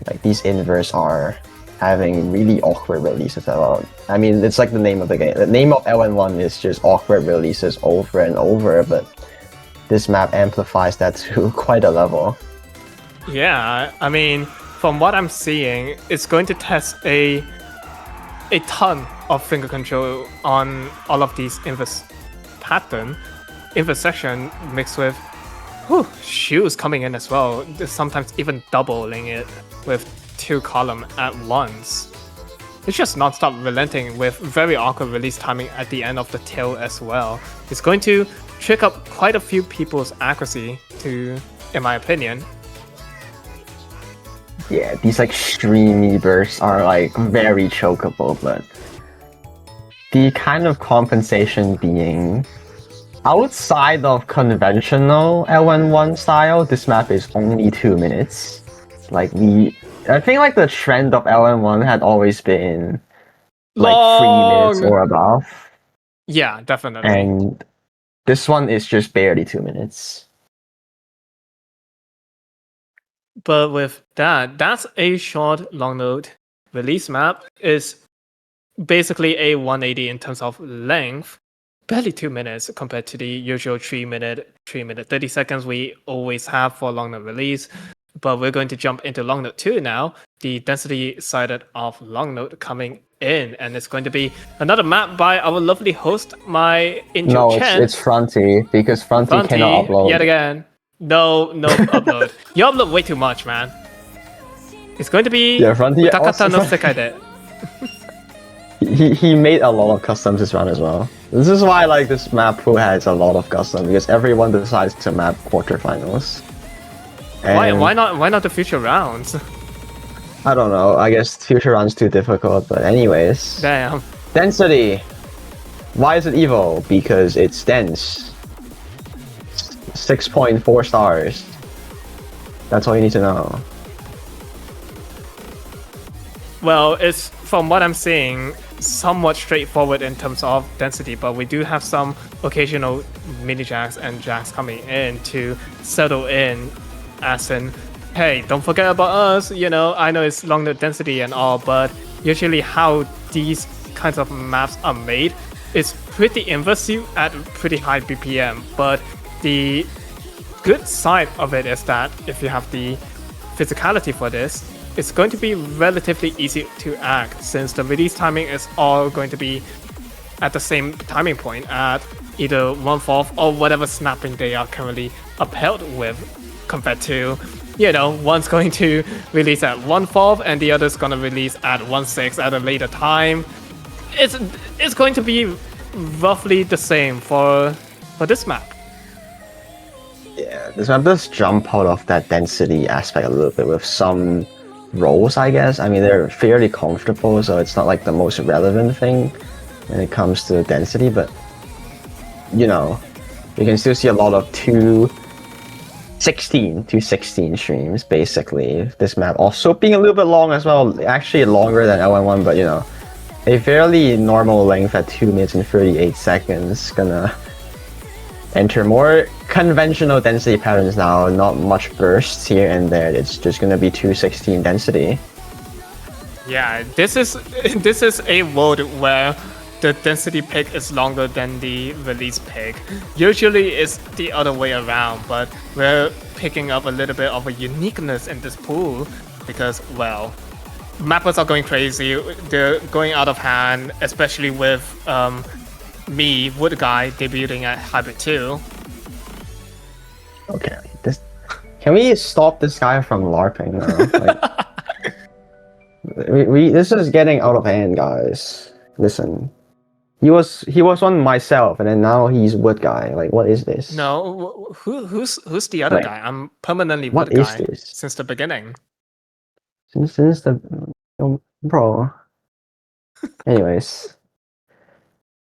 Like these inverse are having really awkward releases a lot. I mean, it's like the name of the game. The name of LN1 is just awkward releases over and over, but this map amplifies that to quite a level. Yeah, I mean, from what I'm seeing, it's going to test a ton of finger control on all of these inverse section mixed with shoes coming in as well. Sometimes even doubling it with 2 column at once. It's just non-stop relenting with very awkward release timing at the end of the tail as well. It's going to trick up quite a few people's accuracy to, in my opinion. yeah, these like streamy bursts are like very chokeable, but the kind of compensation being outside of conventional LN1 style, this map is only 2 minutes. Like I think like the trend of LN1 had always been like 3 minutes or above, Yeah, definitely. and this one is just barely 2 minutes. But with that, that's a short long note release map. Is basically a 180 in terms of length, barely 2 minutes compared to the usual 3 minute 30 seconds we always have for long note release. But we're going to jump into long note 2 now, the density sided of long note coming in, and it's going to be another map by our lovely host, my injured No, Chen. it's Fronty, because Fronty cannot upload. Yet again. No upload. You upload way too much, man. It's going to be Fronty Utakata no Sekai de. He made a lot of customs this round as well. This is why like this map pool has a lot of custom, because everyone decides to map quarterfinals. And Why not the future rounds? I don't know. I guess future rounds too difficult. But anyways, Damn. density. Why is it evil? Because it's dense. 6.4 stars. That's all you need to know. Well, it's from what I'm seeing, somewhat straightforward in terms of density, but we do have some occasional mini jacks and jacks coming in to settle in, as in, hey, don't forget about us. You know, I know it's long note density and all, but usually how these kinds of maps are made is pretty invasive at pretty high BPM. But the good side of it is that if you have the physicality for this, it's going to be relatively easy to act, since the release timing is all going to be at the same timing point at either 1/4 or whatever snapping they are currently upheld with, compared to, you know, one's going to release at 1/4 and the other's gonna release at 1/6 at a later time. It's going to be roughly the same for this map. Yeah, this map does jump out of that density aspect a little bit with some roles, I guess. I mean, they're fairly comfortable, so it's not like the most relevant thing when it comes to density, but you know, you can still see a lot of 216 streams basically. This map also being a little bit long as well, actually longer than LN1, but you know, a fairly normal length at 2 minutes and 38 seconds. Gonna enter more conventional density patterns now, not much bursts here and there. It's just gonna be 216 density. Yeah, this is a world where the density pick is longer than the release pick. Usually it's the other way around, but we're picking up a little bit of a uniqueness in this pool because, well, mappers are going crazy. They're going out of hand, especially with me, Wood Guy, debuting at Hybrid 2. Okay, can we stop this guy from LARPing now? Like, this is getting out of hand, guys. Listen, he was on myself, and then now he's Wood Guy. Like, what is this? No, who's the other Like, guy? I'm permanently what Wood is Guy this? since the beginning. Since the bro. Anyways,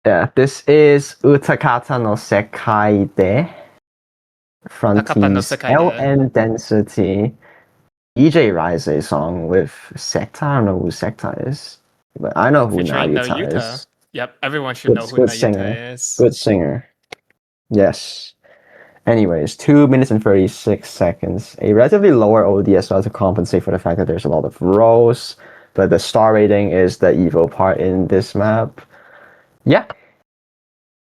yeah, this is Utakata no Sekai de Utakata no Fronty's Sekai de. LN Density EJ Rise song with Secta. I don't know who Secta is, but I know who Featuring Nayuta Nayuta. is. Yep, everyone should know who Good Nayuta singer. is. Good singer. Yes. Anyways, 2 minutes and 36 seconds. A relatively lower OD as well to compensate for the fact that there's a lot of rows, but the star rating is the evil part in this map. Yeah.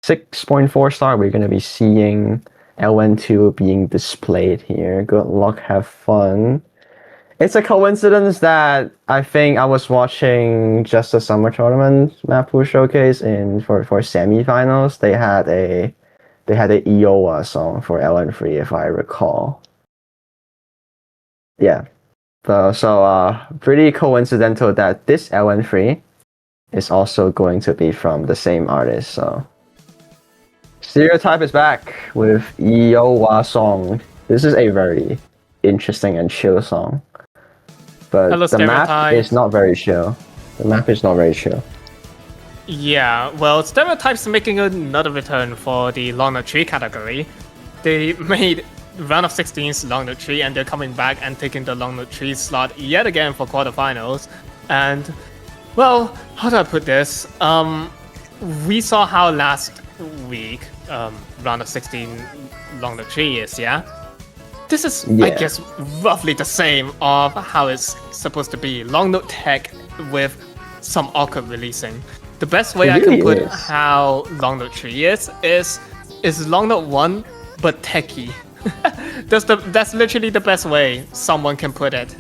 6.4 star. We're going to be seeing LN2 being displayed here. Good luck, have fun. It's a coincidence that I think I was watching just a summer tournament Mappool showcase for semifinals. They had a Iowa song for LN3, if I recall. Yeah. So pretty coincidental that this LN3 is also going to be from the same artist. So Stereotype is back with Iowa song. This is a very interesting and chill song. but Hello, the map Stereotype. is not very chill. The map is not very chill. Yeah, well, Stereotype's making another return for the Long Nut Tree category. They made round of 16's Long Nut Tree, and they're coming back and taking the Long Nut Tree slot yet again for quarterfinals. And, well, how do I put this? We saw how last week, round of 16 Long Nut Tree is, yeah? This is, I Yeah. guess, roughly the same of how it's supposed to be. Long Note Tech with some awkward releasing. The best way It I can really put is. how Long Note 3 is Long Note 1 but techie. That's literally the best way someone can put it.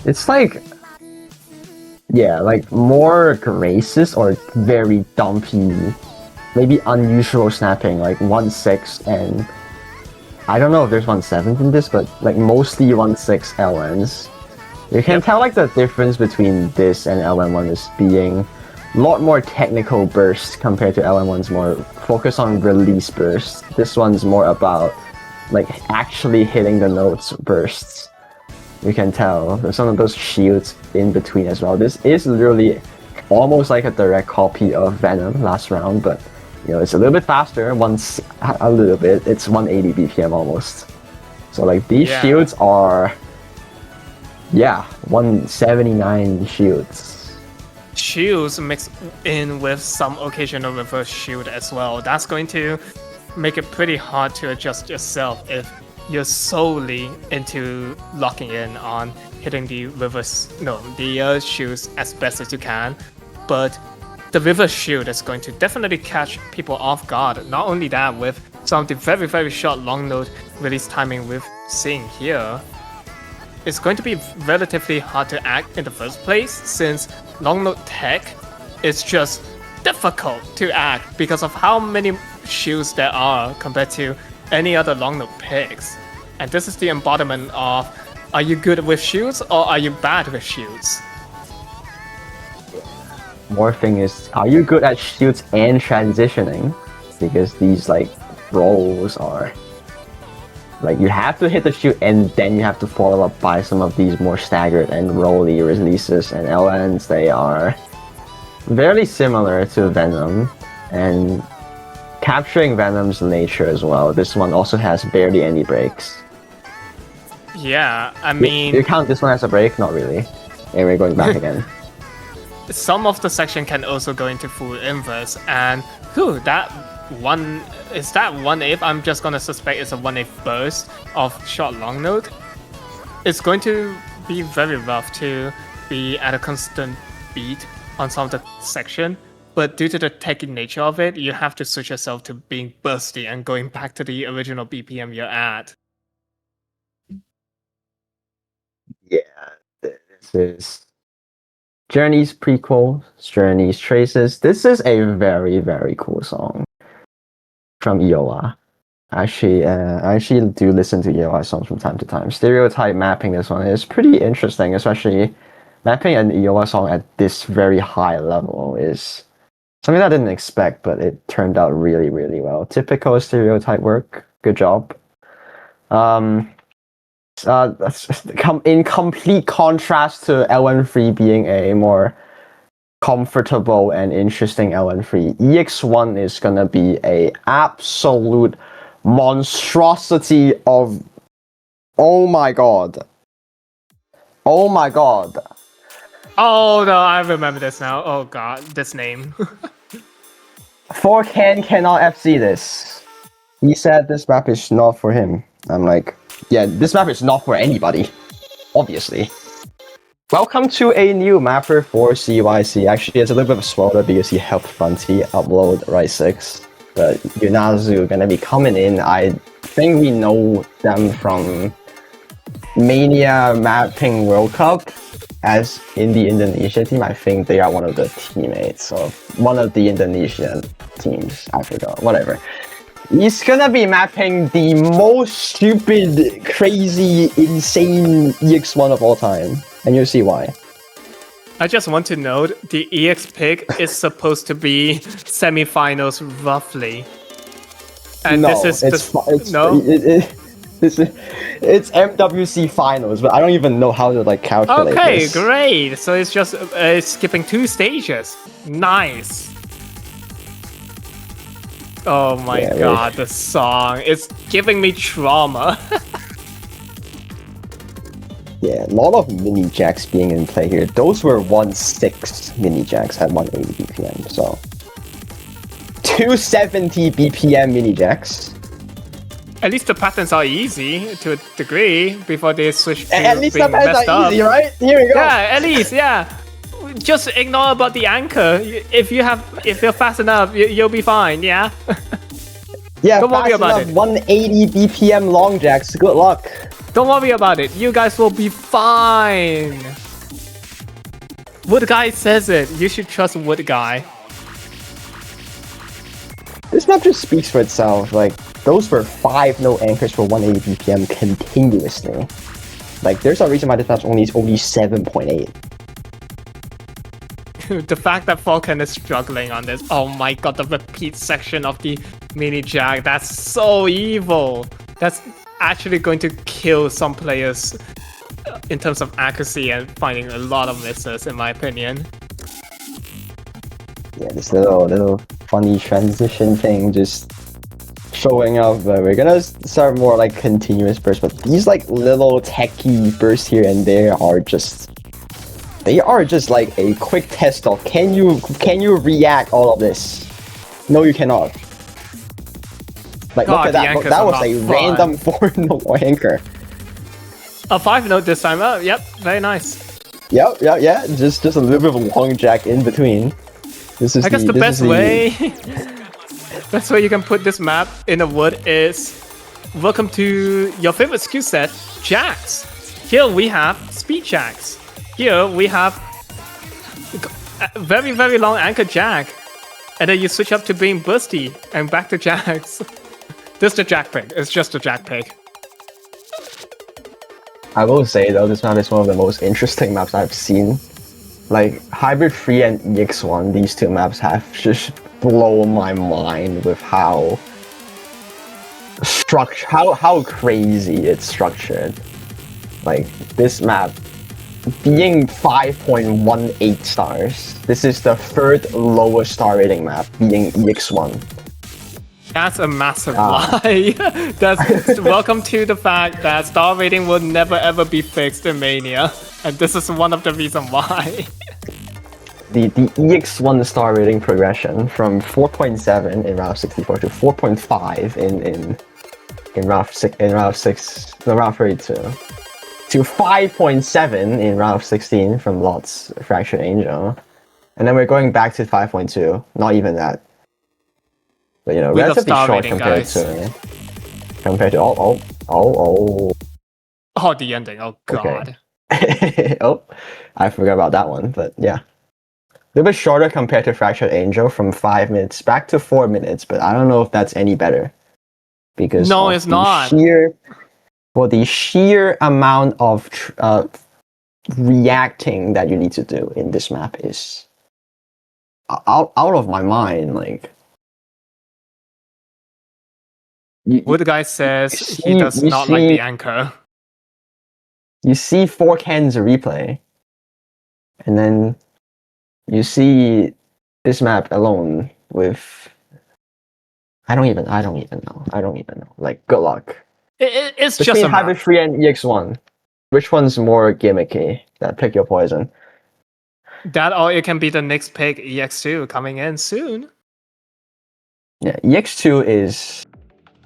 It's like, yeah, like more graces or very dumpy, maybe unusual snapping, like 1/6 and I don't know if there's 1/7 in this, but like mostly 1/6 LNs. You can tell like the difference between this and LN1 is being a lot more technical bursts compared to LN1's more focus on release bursts. This one's more about like actually hitting the notes bursts. You can tell there's some of those shields in between as well. This is literally almost like a direct copy of Venom last round, but you know it's a little bit faster. Once a little bit, it's 180 BPM almost. So like these Yeah. shields are, yeah, 179 shields. Shields mixed in with some occasional reverse shield as well. That's going to make it pretty hard to adjust yourself if you're solely into locking in on hitting the shields as best as you can. But the reverse shield is going to definitely catch people off guard. Not only that, with some of the very, very short long note release timing we've seen here, it's going to be relatively hard to act in the first place, since long note tech is just difficult to act because of how many shields there are compared to any other long note picks. And this is the embodiment of, are you good with shields or are you bad with shields? More thing is, are you good at shields and transitioning? Because these like roles are like you have to hit the shield and then you have to follow up by some of these more staggered and rolly releases, and LNs, they are very similar to Venom and capturing Venom's nature as well. This one also has barely any breaks. Yeah, I You mean, count this one as a break? Not really. Anyway, going back again. some of the section can also go into full inverse, and that 1/8? I'm just gonna suspect it's a 1/8 burst of short long note. It's going to be very rough to be at a constant beat on some of the section, but due to the techy nature of it, you have to switch yourself to being bursty and going back to the original BPM you're at. Yeah, this is Journey's prequel, Journey's Traces. This is a very, very cool song from EOA. Actually, I actually do listen to EOA songs from time to time. Stereotype mapping this one is pretty interesting, especially mapping an EOA song at this very high level is something that I didn't expect, but it turned out really, really well. Typical Stereotype work. Good job. In complete contrast to LN3 being a more comfortable and interesting LN3, EX1 is gonna be a absolute monstrosity of, oh my god. Oh my god. Oh no, I remember this now. Oh god, this name. 4Can cannot FC this. He said this map is not for him. I'm like, yeah, this map is not for anybody. Obviously. Welcome to a new mapper for CYC. Actually, it's a little bit of a spoiler because he helped Fronty upload Right 6. But Yunazu gonna be coming in. I think we know them from Mania Mapping World Cup as in the Indonesia team. I think they are one of the teammates of one of the Indonesian teams. I forgot. Whatever. He's gonna be mapping the most stupid, crazy, insane EX1 of all time. And you'll see why. I just want to note, the EX pick is supposed to be semifinals roughly. And No, this is it's no? It's MWC finals, but I don't even know how to like calculate Okay, this. great. So it's just skipping 2 stages. Nice. Oh my Yeah, god, the song. It's giving me trauma. Yeah, a lot of mini jacks being in play here. Those were 1/6 mini jacks at 180 BPM, so 270 BPM mini jacks. At least the patterns are easy to a degree before they switch to At least the being patterns messed are up. easy, right? Here we go. Yeah, at least, yeah. Just ignore about the anchor. If you're fast enough, you'll be fine. Yeah. Yeah, Don't worry fast about enough, it. 180 BPM long jacks. Good luck. Don't worry about it. You guys will be fine. Wood Guy says it. You should trust Wood Guy. This map just speaks for itself. Like, those were 5 no anchors for 180 BPM continuously. Like, there's a reason why this map's only 7.8. The fact that Falcon is struggling on this. Oh my god, the repeat section of the mini jack. That's so evil. That's actually going to kill some players in terms of accuracy and finding a lot of misses, in my opinion. Yeah, this little funny transition thing just showing up. We're gonna start more like continuous bursts, but these like little techie bursts here and there are just like a quick test of can you react all of this? No, you cannot. Like, God, look the at that. anchors That are was not a fun. random 4-no anchor. A 5-note this time. Oh, yep, very nice. Yep, yeah. Just a little bit of a long jack in between. This is I guess the this best is way, best way you can put this map in a wood is welcome to your favorite skill set, jacks. Here we have speed jacks. Here we have a very, very long anchor jack. And then you switch up to being bursty and back to jacks. This is the jack pick. It's just a jack pick. I will say though, this map is one of the most interesting maps I've seen. Like, Hybrid 3 and EX1, these two maps have just blown my mind with how crazy it's structured. Like, this map being 5.18 stars, this is the 3rd lowest star rating map, being EX1. That's a massive lie. That's welcome to the fact that star rating will never ever be fixed in Mania. And this is one of the reasons why. The EX1 star rating progression from 4.7 in round 64 to 4.5 in round 32 to 5.7 in round 16 from Lot's Fractured Angel, and then we're going back to 5.2. Not even that, but you know, We love relatively star short rating, compared guys. to oh. Oh, the ending. Oh god. Oh, I forgot about that one, but yeah. A little bit shorter compared to Fractured Angel, from 5 minutes back to 4 minutes, but I don't know if that's any better. Because No, of it's the not. the sheer amount of reacting that you need to do in this map is out of my mind. Like, What the guy says, he see- does you not like the see- anchor. you see 4 cans a replay, and then you see this map alone with I don't even know. Like, good luck. It's just Between a map. Hybrid 3 and EX1, which one's more gimmicky? That pick your poison. That or it can be the next pick, EX2, coming in soon. Yeah, EX2 is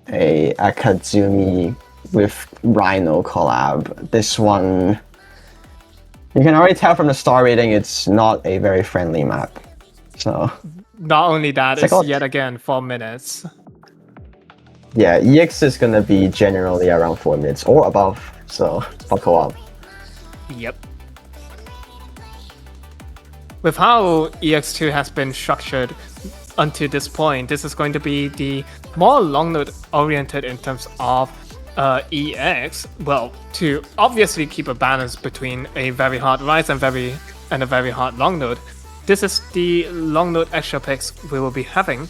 a Akazumi with Rhino collab. This one, you can already tell from the star rating, it's not a very friendly map. So, Not only that, It's it's like, yet again 4 minutes. yeah, EX is gonna be generally around 4 minutes or above, so buckle up. Yep. With how EX2 has been structured until this point, this is going to be the more long node oriented in terms of EX. Well, to obviously keep a balance between a very hard rise and a very hard long node. This is the long node extra picks we will be having.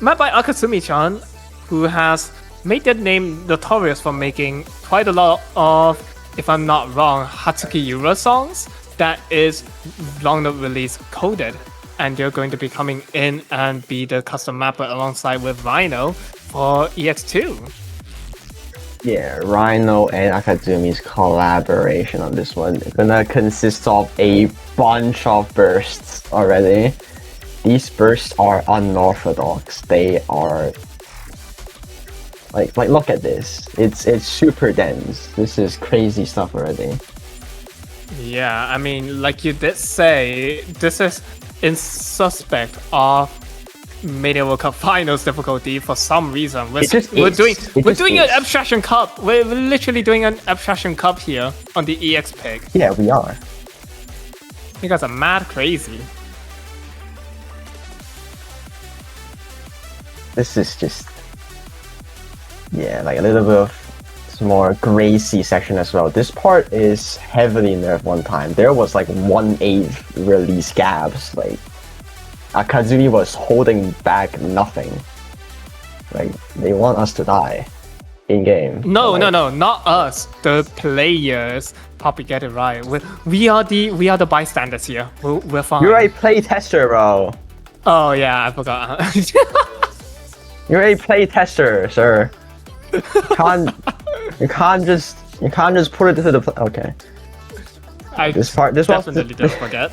Made by Akazumi-chan, who has made their name notorious for making quite a lot of, if I'm not wrong, Hatsuki Yura songs that is long not release coded. And they're going to be coming in and be the custom mapper alongside with Rhino for EX2. Yeah, Rhino and Akazumi's collaboration on this one is gonna consist of a bunch of bursts already. These bursts are unorthodox. They are like look at this. It's super dense. This is crazy stuff already. Yeah, I mean, like you did say, this is in suspect of Media World Cup Finals difficulty for some reason. We're doing an abstraction cup. We're literally doing an abstraction cup here on the EX pick. Yeah, we are. You guys are mad crazy. This is just, yeah, like a little bit of more Gracie section as well. This part is heavily nerfed one time. There was like 1/8 release gaps. Like Akazumi was holding back nothing. Like they want us to die in game. No, not us. The players. Poppy, get it right. We are the bystanders here. We're fine. You're a play tester, bro. Oh yeah, I forgot. You're a play tester, sir. You can't just put it to the okay. This definitely don't forget.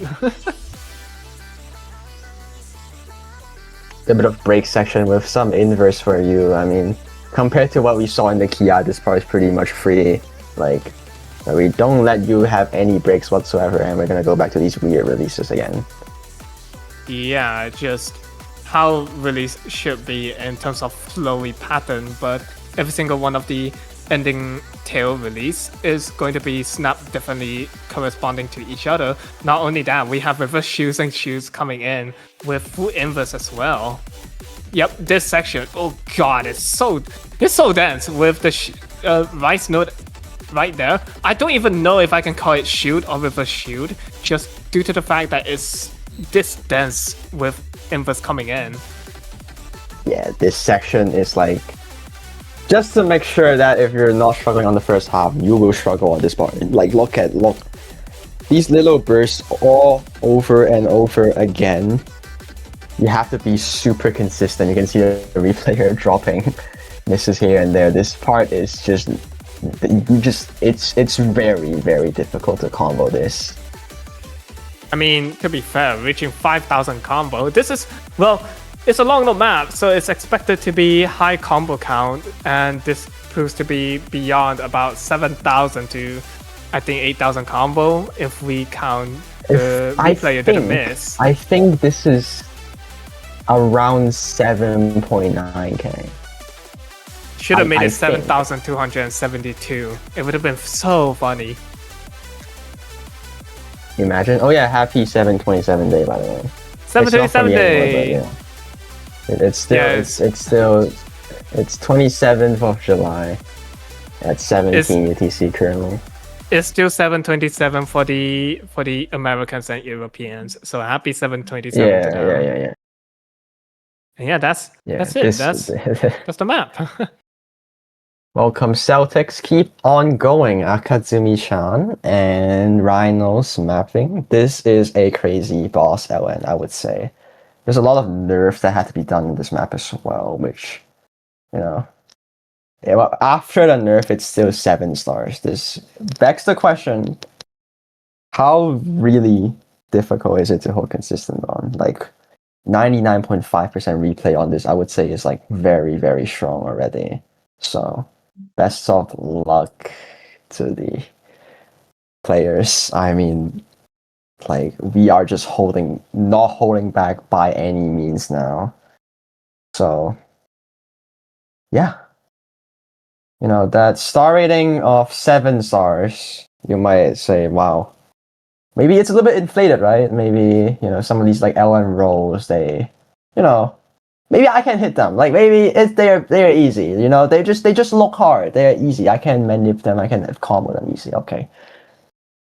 A bit of break section with some inverse for you. I mean, compared to what we saw in the Kia, this part is pretty much free. Like, we don't let you have any breaks whatsoever, and we're gonna go back to these weird releases again. Yeah, just how release should be in terms of flowy pattern, but every single one of the ending tail release is going to be snapped differently corresponding to each other. Not only that, we have reverse shoes and shoes coming in with full inverse as well. Yep, this section, oh god, it's so dense with the rice note right there. I don't even know if I can call it shield or reverse shield, just due to the fact that it's this dense with inverse coming in. Yeah, this section is like, just to make sure that if you're not struggling on the first half, you will struggle on this part. Like, look. These little bursts all over and over again. You have to be super consistent. You can see the replay here dropping misses here and there. This part is just, it's very, very difficult to combo this. I mean, to be fair, reaching 5,000 combo, this is, well, it's a long load map, so it's expected to be high combo count, and this proves to be beyond about 7,000 to, I think, 8,000 combo if we count the replay didn't miss. I think this is around 7.9k. Should have made it 7,272. It would have been so funny. Imagine. Oh yeah, happy 7/27 day, by the way. 7/27 day. Anymore, yeah. It's still it's 27th of July at 17 UTC currently. It's still 7/27 for the Americans and Europeans. So happy 7/27 to them. Yeah. And yeah, that's it. That's the map. Welcome, Celtics. Keep on going, Akazumi-chan and Rhino's mapping. This is a crazy boss LN, I would say. There's a lot of nerf that had to be done in this map as well, which, you know, yeah, well, after the nerf, it's still 7 stars. This begs the question, how really difficult is it to hold consistent on? Like, 99.5% replay on this, I would say, is like very, very strong already. So, best of luck to the players. I mean, like, we are just not holding back by any means now. So, yeah. You know, that star rating of 7 stars, you might say, wow. Maybe it's a little bit inflated, right? Maybe, you know, some of these like LN rolls, they, you know, maybe I can hit them. Like maybe they're easy. You know, they just look hard. They're easy. I can manip them. I can combo them easy. Okay.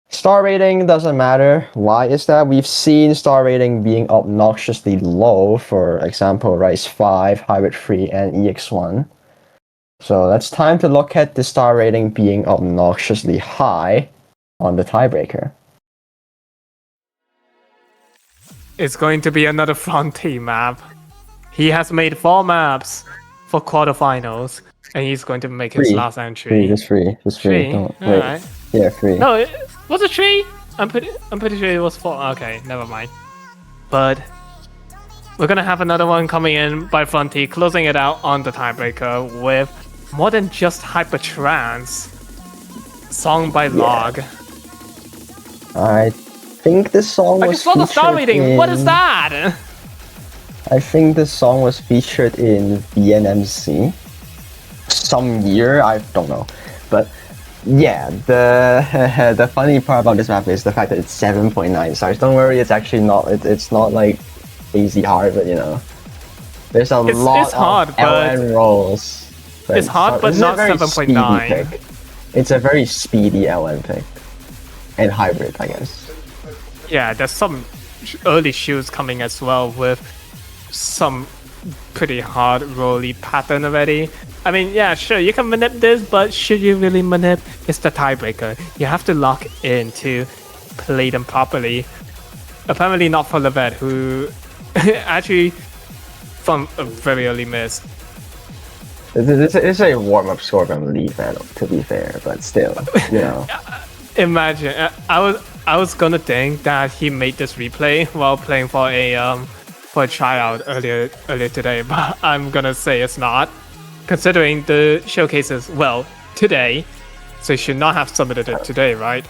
Star rating doesn't matter. Why is that? We've seen star rating being obnoxiously low. For example, Rise 5, Hybrid 3, and EX1. So that's time to look at the star rating being obnoxiously high on the tiebreaker. It's going to be another Frontier map. He has made 4 maps for quarterfinals, and he's going to make his last entry. Free, just free. Don't wait. Alright. Yeah, free. No, was it 3? I'm pretty sure it was 4. Okay, never mind. But we're gonna have another one coming in by Frontier, closing it out on the tiebreaker with More Than Just Hypertrance, song by Log. I think this song was I just saw the star rating. What is that? I think this song was featured in VNMC some year, I don't know. But yeah, the funny part about this map is the fact that it's 7.9 stars. Don't worry, it's actually not, it's not like easy hard, but you know. There's a lot hard, of LN rolls. It's hard, but not 7.9. It's a very speedy LN pick. And hybrid, I guess. Yeah, there's some early shoots coming as well with some pretty hard rolly pattern already. I mean, yeah, sure, you can manip this, but should you really manip? It's the tiebreaker. You have to lock in to play them properly. Apparently not for Levette, who actually from a very early miss. It's a warm-up score from Levette, to be fair, but still, you know. Imagine, I was gonna think that he made this replay while playing for a tryout earlier today, but I'm gonna say it's not. Considering the showcases, well, today, so you should not have submitted it today, right?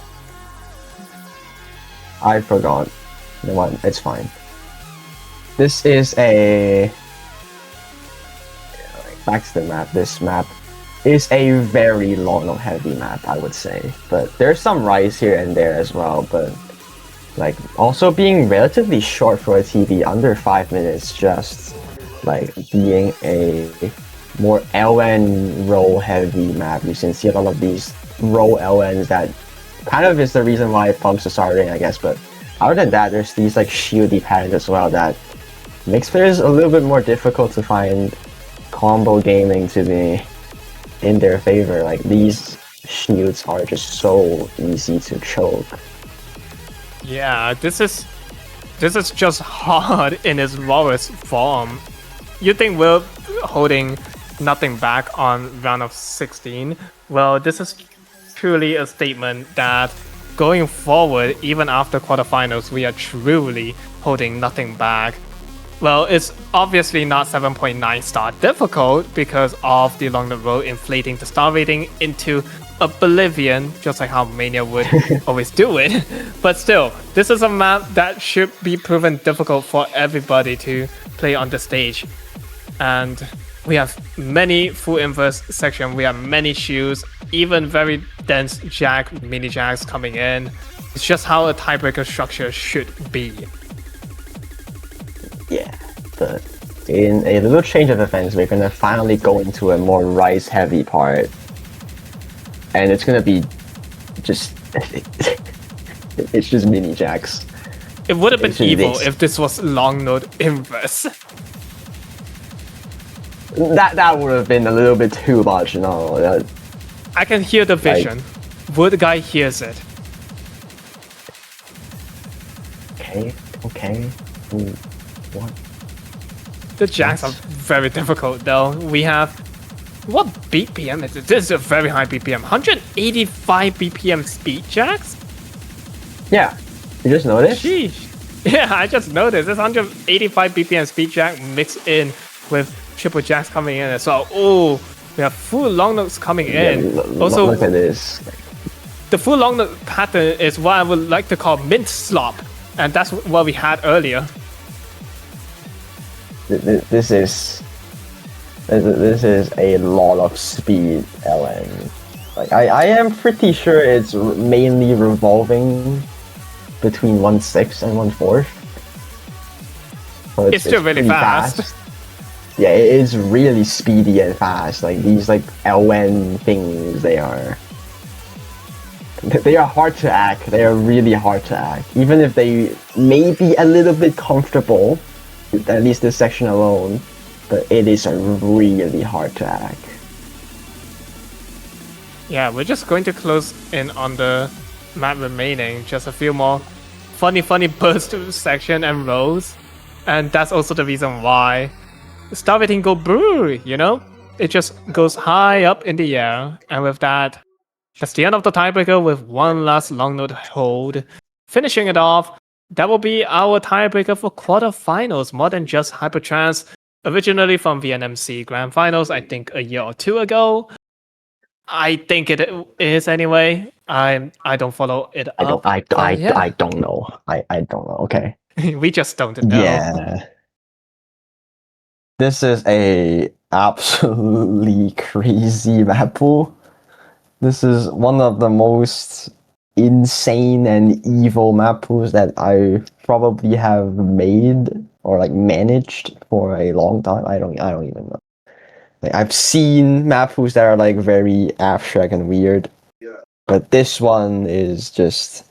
I forgot. You know what? It's fine. This is a... Back to the map. This map is a very long heavy map, I would say. But there's some rise here and there as well, but like also being relatively short for a TV, under 5 minutes, just like being a more LN roll heavy map. You can see a lot of these roll LNs that kind of is the reason why it pumps the star rating, I guess. But other than that, there's these like shieldy patterns as well that makes players a little bit more difficult to find combo gaming to be in their favor. Like these shields are just so easy to choke. Yeah, this is just hard in its rawest form. You think we're holding nothing back on round of 16? Well, this is truly a statement that going forward, even after quarterfinals, we are truly holding nothing back. Well, it's obviously not 7.9 star difficult because of the long road inflating the star rating into oblivion, just like how Mania would always do it. But still, this is a map that should be proven difficult for everybody to play on the stage. And we have many full inverse section, we have many shoes, even very dense jack, mini jacks coming in. It's just how a tiebreaker structure should be. Yeah, but in a little change of events, we're gonna finally go into a more rise heavy part. And it's gonna be just it's just mini jacks. It would have been evil if this was long node inverse. That would have been a little bit too much, you know. I can hear the vision. Wood guy hears it. Okay. What? The jacks are very difficult though. We have... What BPM is it? This is a very high BPM. 185 BPM speed jacks? Yeah. You just noticed? Sheesh. Yeah, I just noticed. This 185 BPM speed jack mixed in with triple jacks coming in as well. Oh, we have full long notes coming in. Also, look at this. The full long note pattern is what I would like to call mint slop. And that's what we had earlier. This is a lot of speed LN. Like I am pretty sure it's mainly revolving between 1/6 and 1/4. So it's still really fast. Yeah, it is really speedy and fast. Like these like LN things, they are hard to act. They are really hard to act. Even if they may be a little bit comfortable, at least this section alone, but it is really hard to act. Yeah, we're just going to close in on the map remaining. Just a few more funny burst section and rows. And that's also the reason why Starvating go brew, you know? It just goes high up in the air. And with that, that's the end of the tiebreaker with one last long note hold. Finishing it off, that will be our tiebreaker for quarterfinals, more than just Hypertrans. Originally from VNMC Grand Finals, I think a year or two ago. I think it is anyway. I don't follow it up. I don't know. I don't know. Okay. We just don't know. Yeah. This is a absolutely crazy map pool. This is one of the most insane and evil map pools that I probably have made or like managed for a long time. I don't even know. Like I've seen map pools that are like very abstract and weird. But this one is just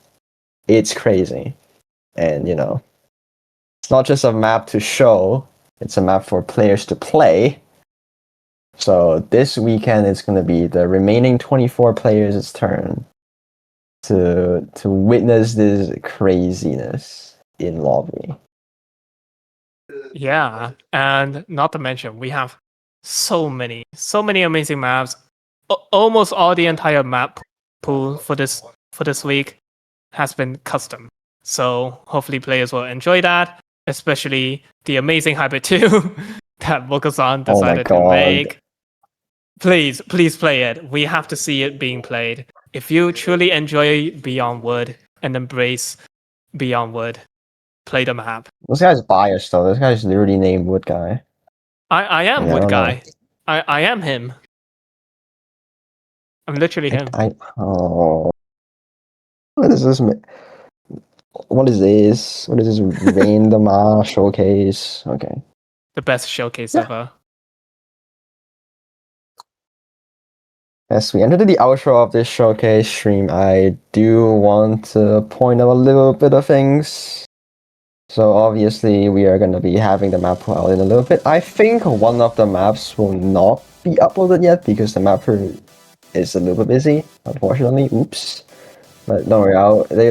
it's crazy. And you know, it's not just a map to show, it's a map for players to play. So this weekend it's going to be the remaining 24 players' turn to witness this craziness in lobby. Yeah, and not to mention we have so many amazing maps. Almost all the entire map pool for this week has been custom. So hopefully players will enjoy that, especially the amazing Hybrid 2 that Mokosan decided to make. Please play it. We have to see it being played. If you truly enjoy Beyond Wood and embrace Beyond Wood, play the map. This guy's biased though. This guy's literally named Wood Guy. I am Yeah, Wood I don't Guy. I am him. I'm literally him. Oh. What is this? What is this? What is this random showcase? Okay. The best showcase ever. As we enter the outro of this showcase stream, I do want to point out a little bit of things. So obviously we are going to be having the map out in a little bit. I think one of the maps will not be uploaded yet because the mapper is a little bit busy, unfortunately. Oops. But don't worry,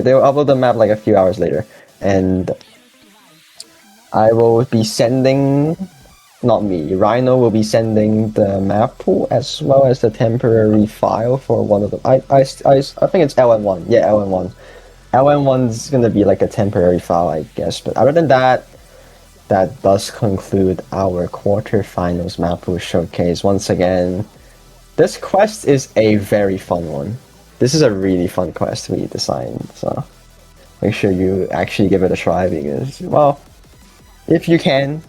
they'll upload the map like a few hours later. And I will be sending, not me, Rhino will be sending the map pool as well as the temporary file for one of them. I think it's LN1. Yeah, LN1. LN1's gonna be like a temporary file, I guess. But other than that, that does conclude our quarterfinals map pool showcase. Once again, this quest is a very fun one. This is a really fun quest we designed, so make sure you actually give it a try because, well, if you can,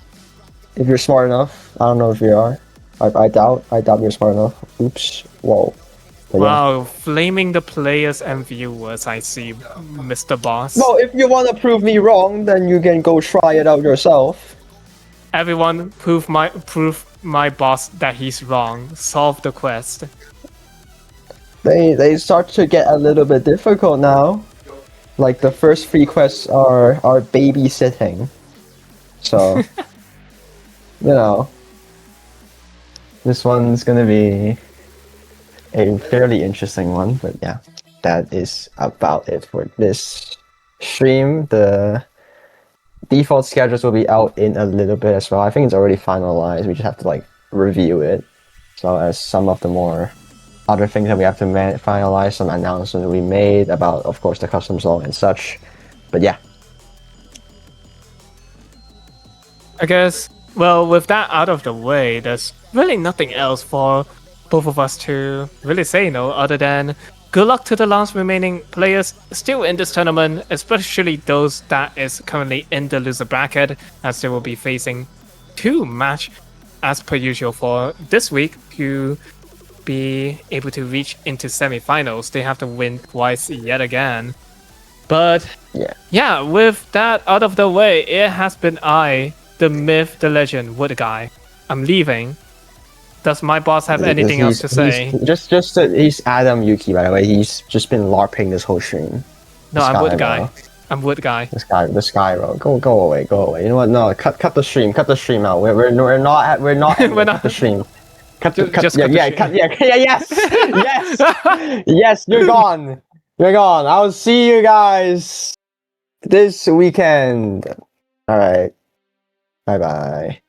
if you're smart enough, I don't know if you are. I doubt you're smart enough. Oops. Whoa. But wow, yeah. flaming the players and viewers, I see, Mr. Boss. Well, if you want to prove me wrong, then you can go try it out yourself. Everyone, prove my boss that he's wrong. Solve the quest. They start to get a little bit difficult now. Like the first 3 quests are babysitting. So, you know, this one's gonna be a fairly interesting one, but yeah, that is about it for this stream. The default schedules will be out in a little bit as well. I think it's already finalized. We just have to like review it. So as some of the more other things that we have to finalize, some announcements we made about, of course, the customs law and such. But yeah. I guess, well, with that out of the way, there's really nothing else for both of us to really say, other than good luck to the last remaining players still in this tournament, especially those that is currently in the loser bracket, as they will be facing 2 match as per usual for this week to be able to reach into semifinals. They have to win twice yet again. But yeah, with that out of the way, it has been I, the myth, the legend, Wood Guy. I'm leaving. Does my boss have anything else to say? He's Adam Yuki, by the way. He's just been LARPing this whole stream. No, I'm Wood Guy. I'm Wood Guy. The sky bro. Go away. You know what? No, cut the stream out. We're not cut the stream. Cut, Just cut, cut yeah, the yeah, shit. cut, yeah, yeah, yes, yes, yes. You're gone. You're gone. I'll see you guys this weekend. All right. Bye bye.